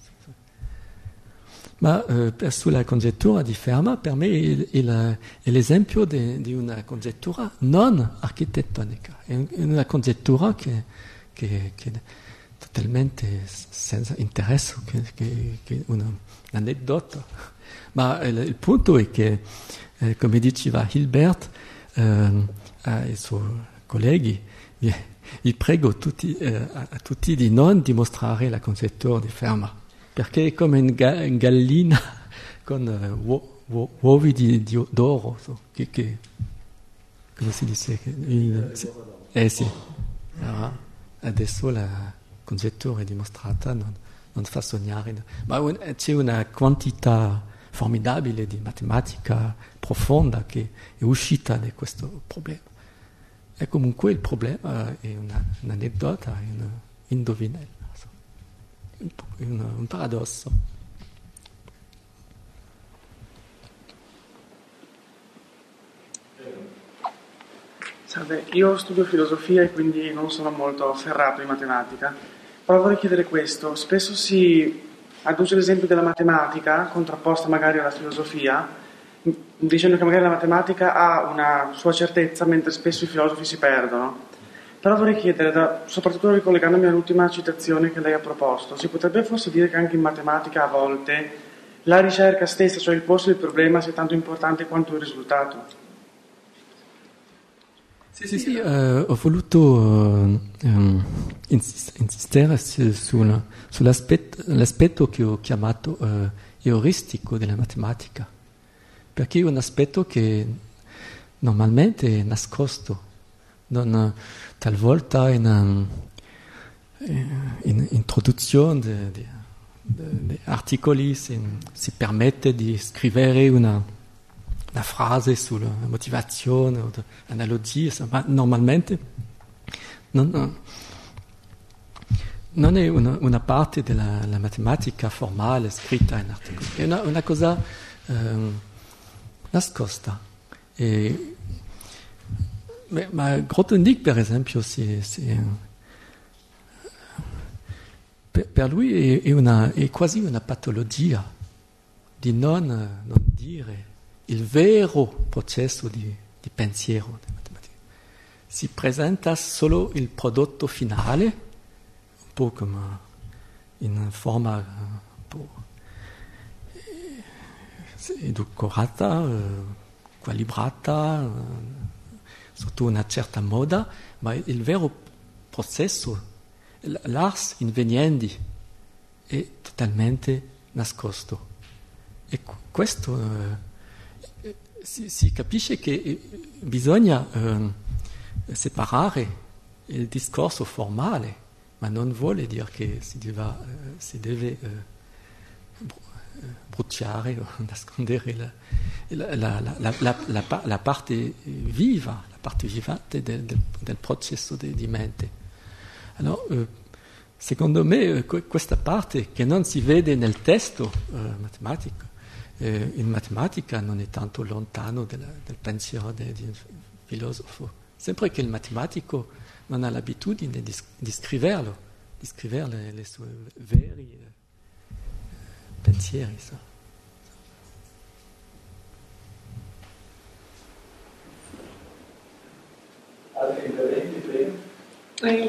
Ma sulla congettura di Fermat, per me è l'esempio di una congettura non architettonica. È una congettura che è totalmente senza interesse, che è un aneddoto. Ma il punto è che, come diceva Hilbert, ai suoi colleghi, vi prego a tutti di non dimostrare la congettura di Fermat, perché è come una gallina con uovi d'oro, come si dice? Sì. Allora, adesso la congettura è dimostrata, non fa sognare, ma c'è una quantità formidabile di matematica profonda che è uscita da questo problema. E comunque il problema è un'aneddota, è un indovinello, un paradosso. Salve, io studio filosofia e quindi non sono molto ferrato in matematica, però vorrei chiedere questo. Spesso si adduce l'esempio della matematica contrapposta magari alla filosofia, dicendo che magari la matematica ha una sua certezza mentre spesso i filosofi si perdono. Però vorrei chiedere, soprattutto ricollegandomi all'ultima citazione che lei ha proposto, si potrebbe forse dire che anche in matematica a volte la ricerca stessa, cioè il posto del problema, sia tanto importante quanto il risultato? Sì, ho voluto insistere sull'aspetto che ho chiamato euristico della matematica, perché è un aspetto che normalmente è nascosto, talvolta in introduzione di articoli si permette di scrivere una frase sulla motivazione o analogie, ma normalmente non è una parte della matematica formale scritta in articoli, è una cosa nascosta. Ma Grothendieck, per esempio, per lui è quasi una patologia di non dire il vero processo di pensiero della matematica. Si presenta solo il prodotto finale, un po' come in forma un po' edulcorata, qualibrata, sotto una certa moda, ma il vero processo, l'ars inveniendi, è totalmente nascosto. E questo si capisce che bisogna separare il discorso formale, ma non vuole dire che si deve bruciare o nascondere la parte viva, la parte vivante del processo di mente. Allora, secondo me questa parte che non si vede nel testo matematico, in matematica non è tanto lontano del pensiero di un filosofo. Sempre che il matematico non ha l'abitudine di scriverlo, di scrivere le sue veri pensieri. So. Altri interventi, prego?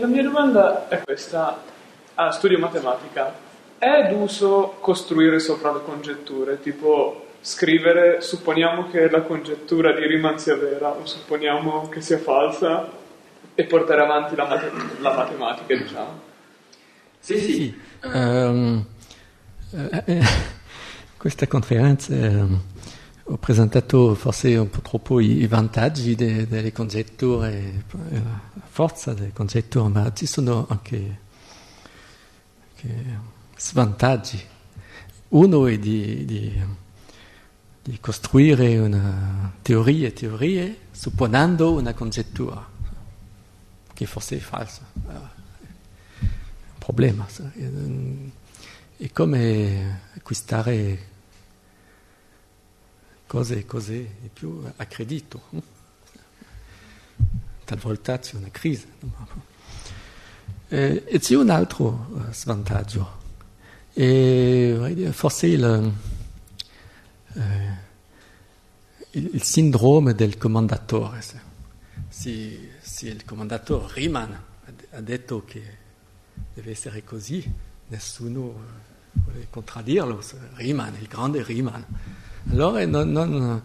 La mia domanda è questa. Studio matematica. È d'uso costruire sopra le congetture? Tipo scrivere, supponiamo che la congettura di Riemann sia vera o supponiamo che sia falsa e portare avanti la matematica, diciamo? Sì. Questa conferenza ho presentato forse un po' troppo i vantaggi delle congetture, la forza delle congetture, ma ci sono anche svantaggi. Uno è di costruire una teorie supponendo una congettura che forse è falsa. È un problema. È come acquistare cose di più a credito. Talvolta c'è una crisi. E c'è un altro svantaggio. Forse il sindrome del comandatore. Se il comandatore Riemann ha detto che deve essere così, nessuno vuole contraddirlo. Riemann, il grande Riemann. Allora non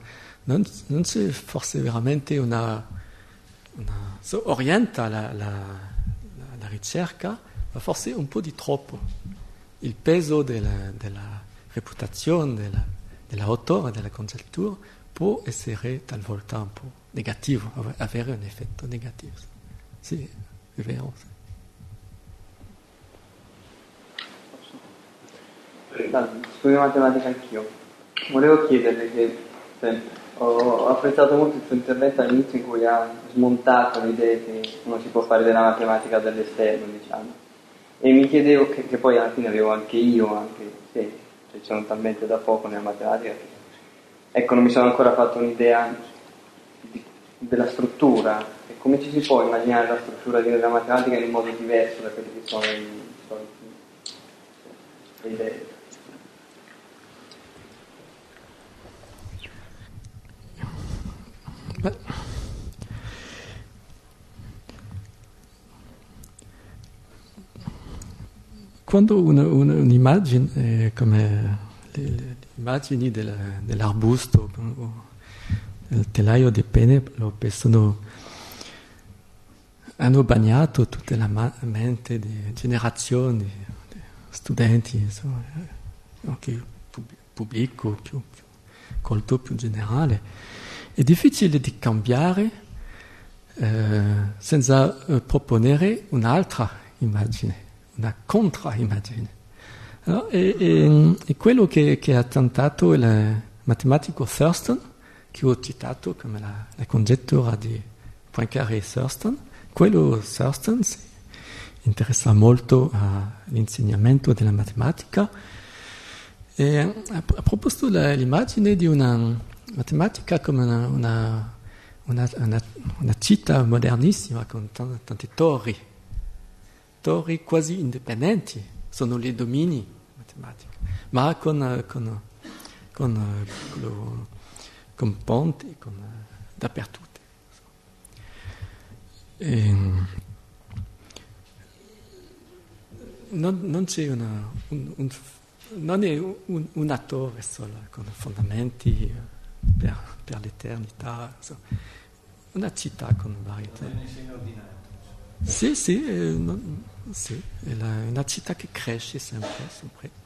c'è forse veramente orienta la ricerca, ma forse un po' di troppo. Il peso della reputazione dell'autore della congettura può essere talvolta un po' negativo, avere un effetto negativo. Sì, è vero. Studio matematica anch'io. Volevo chiederle che ho apprezzato molto il suo intervento all'inizio in cui ha smontato l'idea che uno si può fare della matematica dall'esterno, diciamo. E mi chiedevo, che poi alla fine avevo anche io, anche se sono talmente da poco nella matematica, che, ecco, non mi sono ancora fatto un'idea della struttura, e come ci si può immaginare la struttura della matematica in un modo diverso da quelli che sono le idee. Quando un'immagine come le immagini dell'arbusto o del telaio di Penelope hanno bagnato tutta la mente di generazioni di studenti, insomma, anche pubblico più colto, più generale. È difficile di cambiare senza proporre un'altra immagine, una contra-immagine. No? E quello che ha tentato il matematico Thurston, che ho citato come la congettura di Poincaré e Thurston, quello Thurston si interessa molto all'insegnamento della matematica e ha proposto l'immagine di una matematica come una città modernissima con tante torri quasi indipendenti, sono i domini matematici, ma con ponti, dappertutto. Non c'è non è un attore solo con fondamenti per l'eternità, una città con varietà. Sì, è una città che cresce sempre.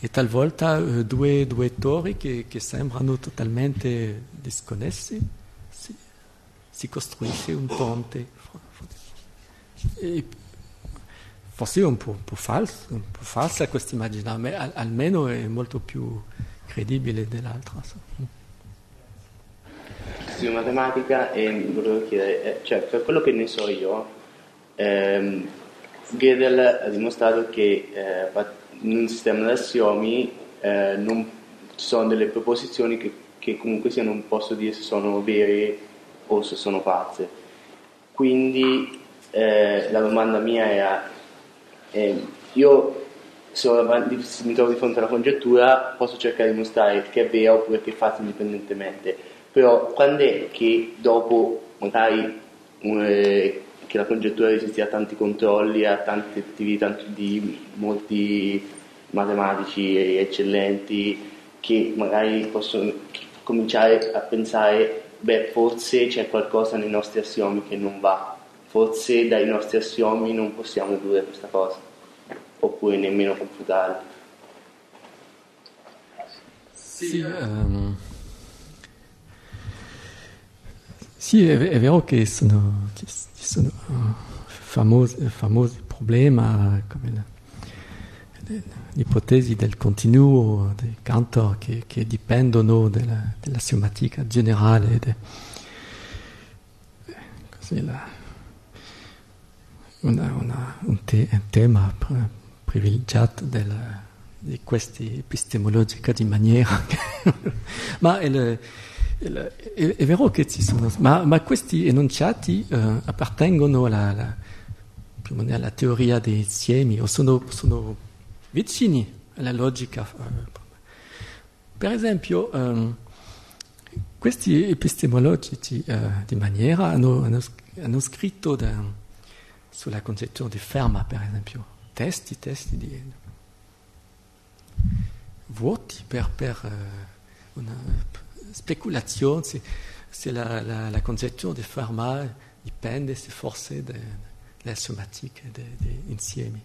E talvolta due torri che sembrano totalmente disconnesse, si costruisce un ponte. E forse è un po' falsa questa immagine, ma almeno è molto più credibile dell'altra. Studio matematica e volevo chiedere, cioè per quello che ne so io, Gödel ha dimostrato che in un sistema di assiomi non ci sono delle proposizioni che comunque sia non posso dire se sono vere o se sono false. Quindi la domanda mia era, io se mi trovo di fronte a una congettura posso cercare di dimostrare che è vera oppure che è falsa indipendentemente, però quando è che dopo magari che la congettura resiste a tanti controlli, a tanti tentativi di molti matematici eccellenti, che magari possono cominciare a pensare, beh, forse c'è qualcosa nei nostri assiomi che non va, forse dai nostri assiomi non possiamo dedurre questa cosa, oppure nemmeno confutarla. Sì, è vero che ci sono famosi problemi come l'ipotesi del continuo dei Cantor che dipendono dell'assiomatica generale. Un tema privilegiato di questa epistemologica di maniera. Ma è vero che ci sono, ma questi enunciati appartengono alla teoria dei insiemi o sono vicini alla logica. Per esempio, questi epistemologici di maniera hanno scritto sulla congettura di Fermat, per esempio, testi di vuoti per una speculazione se la congettura di Fermat dipende se forse dalle somatiche degli insiemi.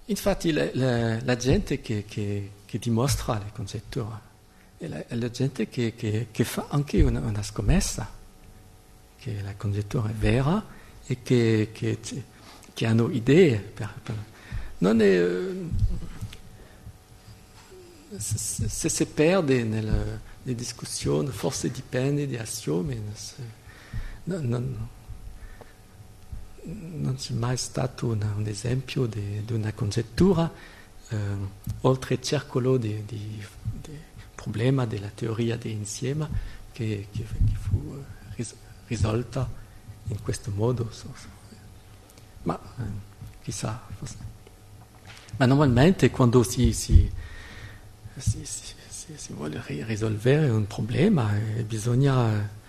Infatti la gente che dimostra le congetture è la gente che fa anche una scommessa che la congettura è vera e che hanno idee non è se si perde nelle discussioni forse dipende da assiomi non c'è mai stato un esempio di una congettura oltre il circolo di problema della teoria dell'insieme che fu risolta in questo modo. Ma chissà, forse. Ma normalmente quando si vuole risolvere un problema bisogna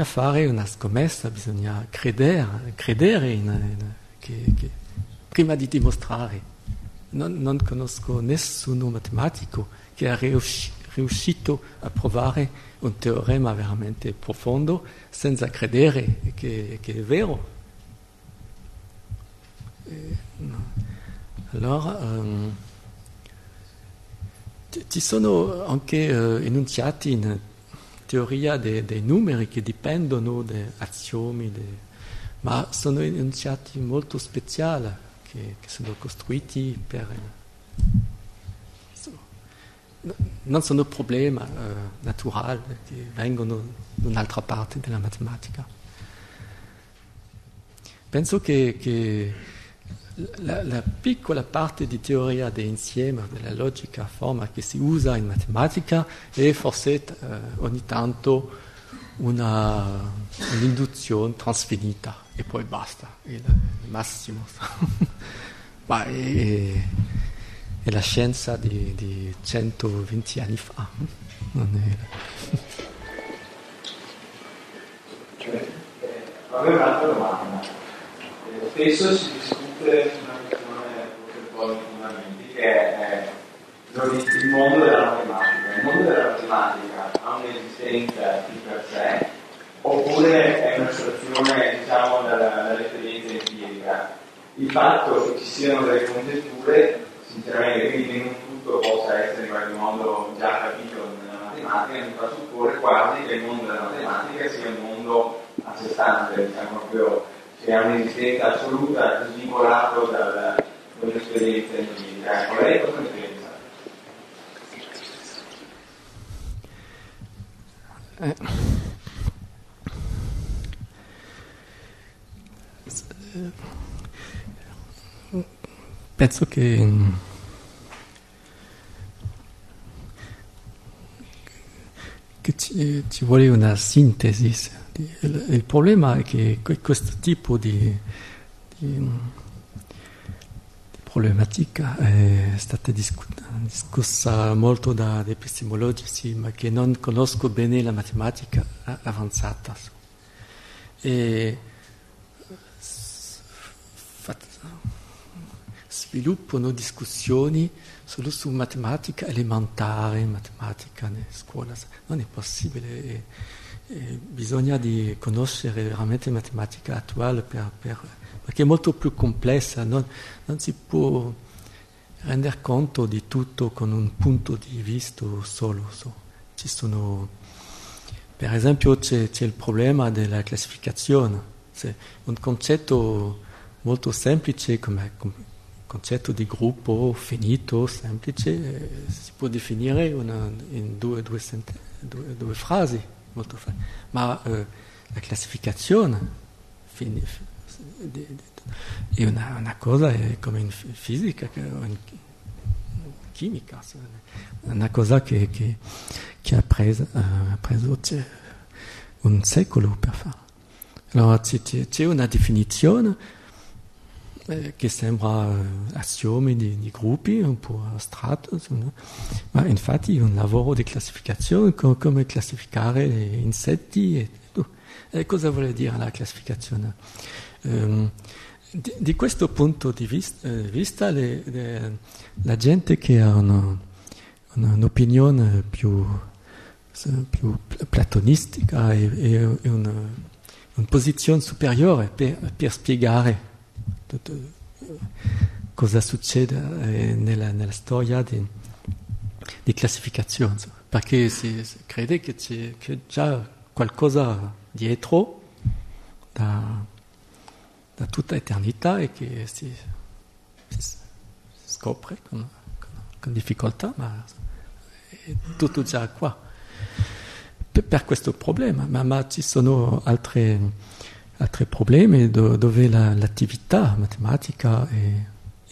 fare una scommessa, bisogna credere che prima di dimostrare. Non conosco nessuno matematico che ha riuscito a provare un teorema veramente profondo senza credere che è vero. Allora ci sono anche enunciati in teoria dei numeri che dipendono da aziomi, ma sono enunciati molto speciali che sono costruiti non sono problemi naturali che vengono da un'altra parte della matematica. Penso che la piccola parte di teoria dell'insieme, della logica forma che si usa in matematica è forse ogni tanto un'induzione transfinita e poi basta, è il massimo. Ma è la scienza di 120 anni fa. Non è... Avevo un'altra domanda. Spesso si discute su una questione forse un po' di fondamenti, che è il mondo della matematica. Il mondo della matematica ha un'esistenza di per sé, oppure è un'astrazione, diciamo, dall'esperienza empirica? Il fatto che ci siano delle congetture, sinceramente, quindi che non tutto possa essere in qualche modo già capito nella matematica, mi fa supporre quasi che il mondo della matematica sia un mondo a sé stante, diciamo proprio se ha un'esistenza assoluta, svicolato dall'esperienza empirica. Ecco, lei cosa ne pensa? Penso che ci vuole una sintesi. Il problema è che questo tipo di problematica è stata discussa molto da epistemologici, ma che non conosco bene la matematica avanzata. E sviluppano discussioni solo su matematica elementare, matematica nella scuola. Non è possibile. Bisogna di conoscere veramente la matematica attuale perché è molto più complessa, non si può rendere conto di tutto con un punto di vista solo. Ci sono, per esempio, c'è il problema della classificazione. C'è un concetto molto semplice come concetto di gruppo finito, semplice, si può definire in due frasi. Molto ma la classificazione è una cosa come in fisica o in chimica, una cosa che ha preso un secolo per fare. Allora c'è una definizione che sembra assiomi di gruppi, un po' astratto, ma infatti è un lavoro di classificazione, come classificare gli insetti. E cosa vuole dire la classificazione? Di questo punto di vista la gente che ha un'opinione più platonistica e una posizione superiore per spiegare cosa succede nella storia di classificazione, perché si crede che c'è già qualcosa dietro da tutta eternità e che si scopre con difficoltà, ma è tutto già qua per questo problema, ma ci sono altri problemi dove l'attività matematica è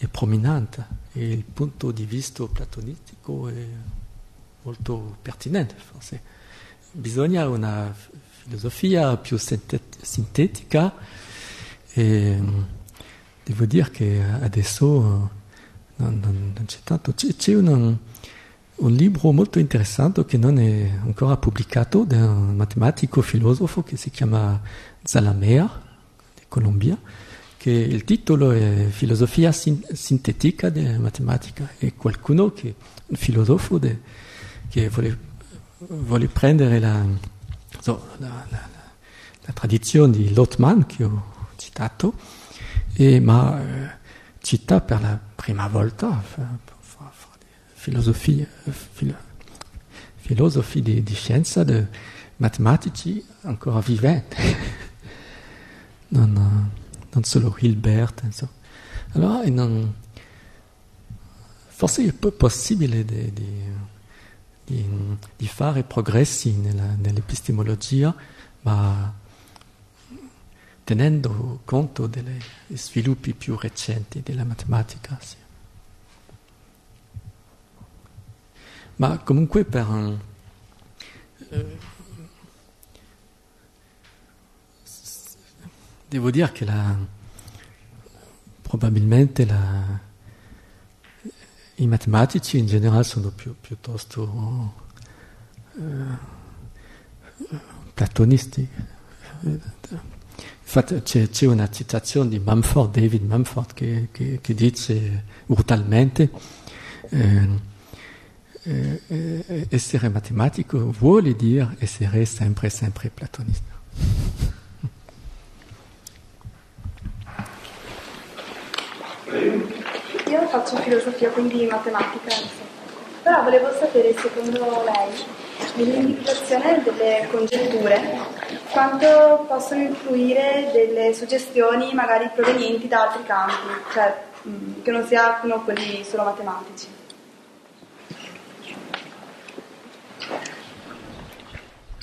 prominente e il punto di vista platonistico è molto pertinente. Forse bisogna una filosofia più sintetica e devo dire che adesso non c'è tanto. C'è un libro molto interessante che non è ancora pubblicato da un matematico filosofo che si chiama Zalamea, di Colombia, che il titolo è Filosofia sintetica della matematica. È qualcuno un filosofo che vuole prendere la tradizione di Lotman che ho citato, ma cita per la prima volta filosofi di scienza di matematici ancora viventi, non solo Hilbert. Insomma. Allora forse è possibile di fare progressi nell'epistemologia, ma tenendo conto degli sviluppi più recenti della matematica. Sì. Ma comunque devo dire che probabilmente i matematici in generale sono piuttosto platonisti. Infatti c'è una citazione di David Mumford, che dice brutalmente essere matematico vuole dire essere sempre platonista. Io faccio filosofia, quindi matematica, però volevo sapere, secondo lei, nell'individuazione delle congetture quanto possono influire delle suggestioni magari provenienti da altri campi, cioè che non siano quelli solo matematici.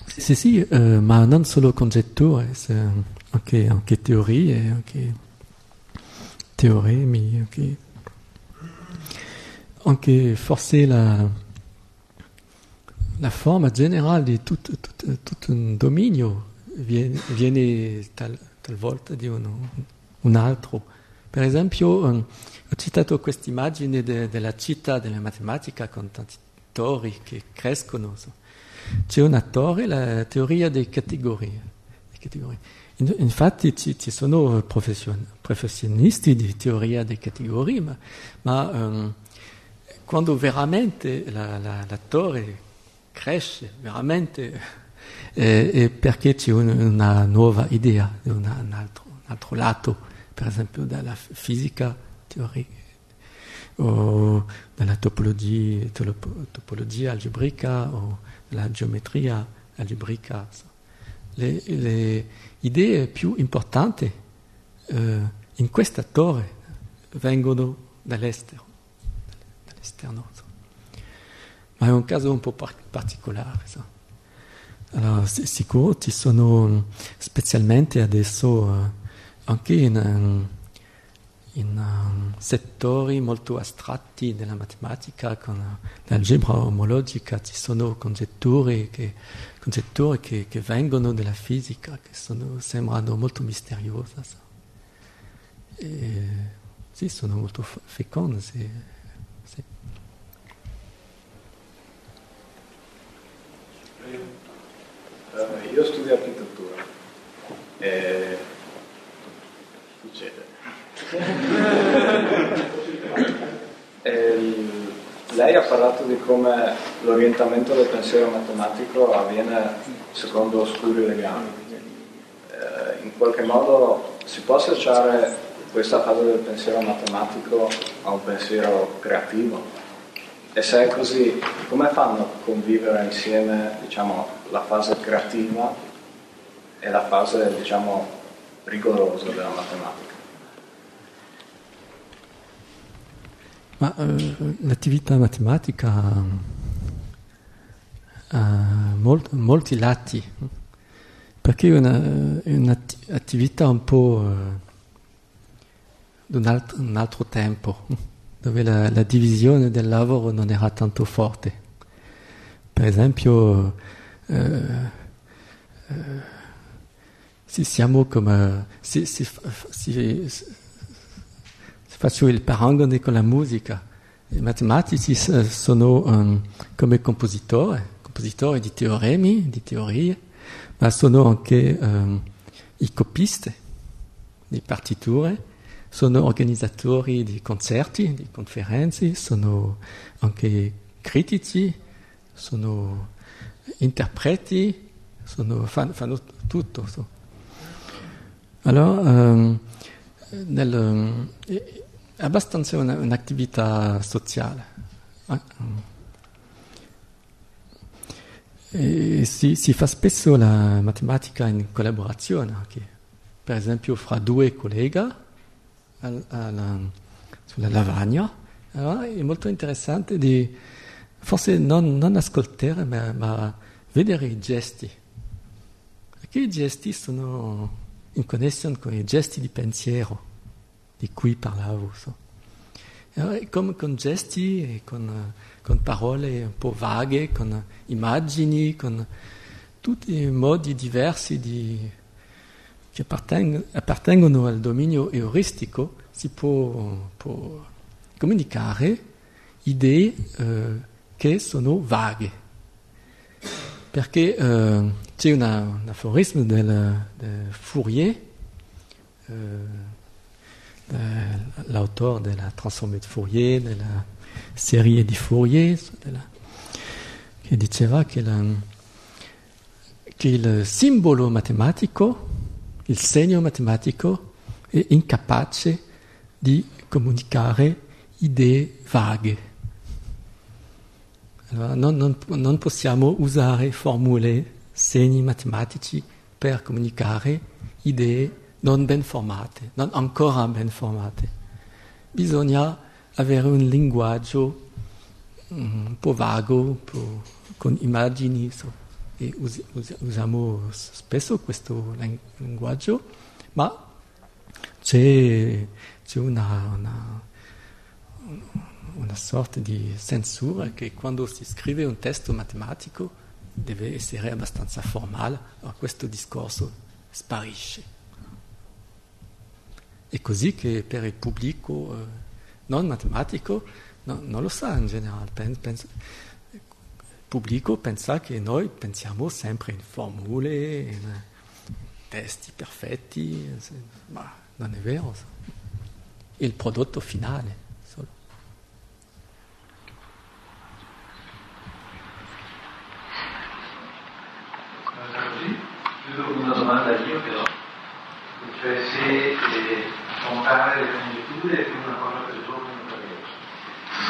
Sì, ma non solo congetture, anche teorie, anche teoremi, anche forse la forma generale di tutto un dominio viene talvolta di un altro. Per esempio, ho citato questa immagine della città della matematica con tanti torri che crescono. C'è una torre, la teoria delle categorie. Infatti ci sono professionisti di teoria delle categorie, ma quando veramente la torre cresce, veramente è perché c'è una nuova idea, un altro lato, per esempio dalla fisica teorica o dalla topologia algebrica o la geometria algebrica. Le idee più importanti in questa torre vengono dall'esterno. Ma è un caso un po' particolare. Allora, sicuro ci sono, specialmente adesso, anche in settori molto astratti della matematica, con l'algebra omologica, ci sono congetture che vengono dalla fisica, che sembrano molto misteriose. Sì, sono molto feconde. Sì. Io studio architettura e succede. Lei ha parlato di come l'orientamento del pensiero matematico avviene secondo oscuri legami. In qualche modo si può associare questa fase del pensiero matematico a un pensiero creativo? E se è così, come fanno a convivere insieme, diciamo, la fase creativa e la fase, diciamo, rigorosa della matematica? Ma l'attività matematica ha molti lati, perché è un'attività un po' di un altro tempo, dove la divisione del lavoro non era tanto forte. Per esempio, siamo come se faccio il paragone con la musica. I matematici sono come compositori di teoremi, di teorie, ma sono anche i copisti di partiture, sono organizzatori di concerti, di conferenze, sono anche critici, sono interpreti, fanno tutto. Allora, è abbastanza un'attività sociale. E si fa spesso la matematica in collaborazione, anche, per esempio fra due colleghi sulla lavagna. Allora, è molto interessante di forse non ascoltare, ma vedere i gesti, perché i gesti sono in connessione con i gesti di pensiero di cui parlavo. Allora, come con gesti e con parole un po' vaghe, con immagini, con tutti i modi diversi che appartengono al dominio euristico, si può comunicare idee che sono vaghe. Perché c'è un aforisma del Fourier, l'autore della trasformée de Fourier, della serie di Fourier, che diceva che il simbolo matematico, il segno matematico, è incapace di comunicare idee vaghe. Allora, non possiamo usare formule, segni matematici per comunicare idee non ben formate, non ancora ben formate. Bisogna avere un linguaggio un po' vago, con immagini, e usiamo spesso questo linguaggio, ma c'è una sorta di censura che quando si scrive un testo matematico deve essere abbastanza formale, questo discorso sparisce. È così che per il pubblico non matematico non lo sa in generale. Il pubblico pensa che noi pensiamo sempre in formule, in testi perfetti, ma non è vero. È il prodotto finale solo. Chiudo con una domanda io però, cioè se contare le congetture è una cosa per giorno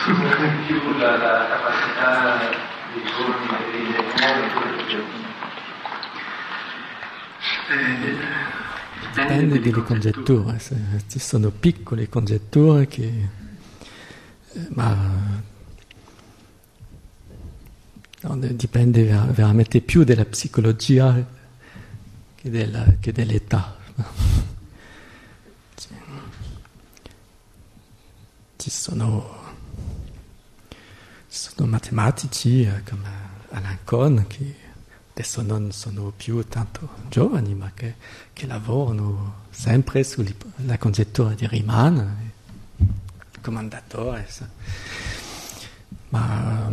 non in più la capacità dei giorni e dei nuovi dipende dalle congetture, ci sono piccole congetture dipende veramente più della psicologia che dell'età. Ci sono matematici come Alain Kohn che adesso non sono più tanto giovani, ma che lavorano sempre sulla congettura di Riemann, il comandatore. Ma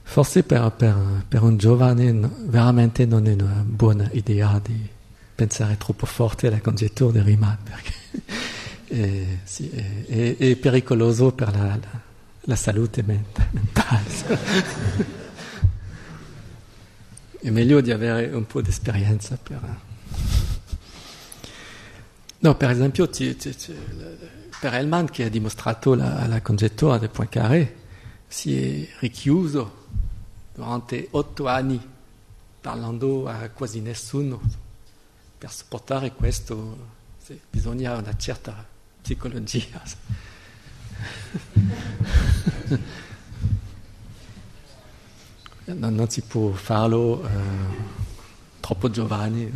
forse per un giovane veramente non è una buona idea di pensare troppo forte alla congettura di Riemann, perché è pericoloso per la salute mentale. È meglio di avere un po' di esperienza No, per esempio, per Hellman, che ha dimostrato la congettura del Poincaré, si è richiuso durante 8 anni, parlando a quasi nessuno. Per sopportare questo bisogna una certa psicologia. Non si può farlo troppo giovani,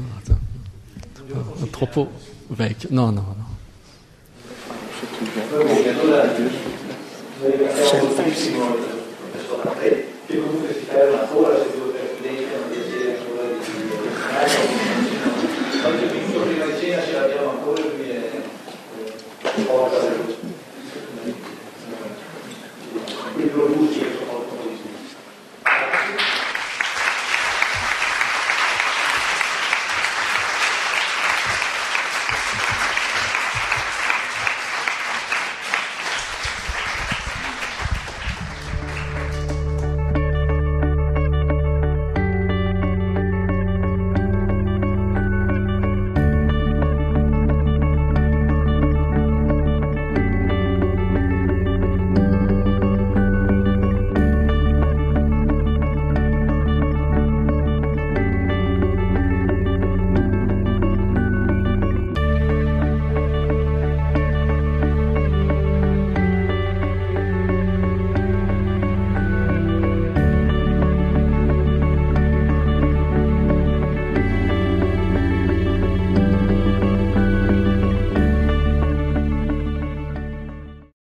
troppo vecchio. No. Che comunque si ferma ancora se due studenti non piacere ancora di qualche minuto prima di cena ce l'abbiamo ancora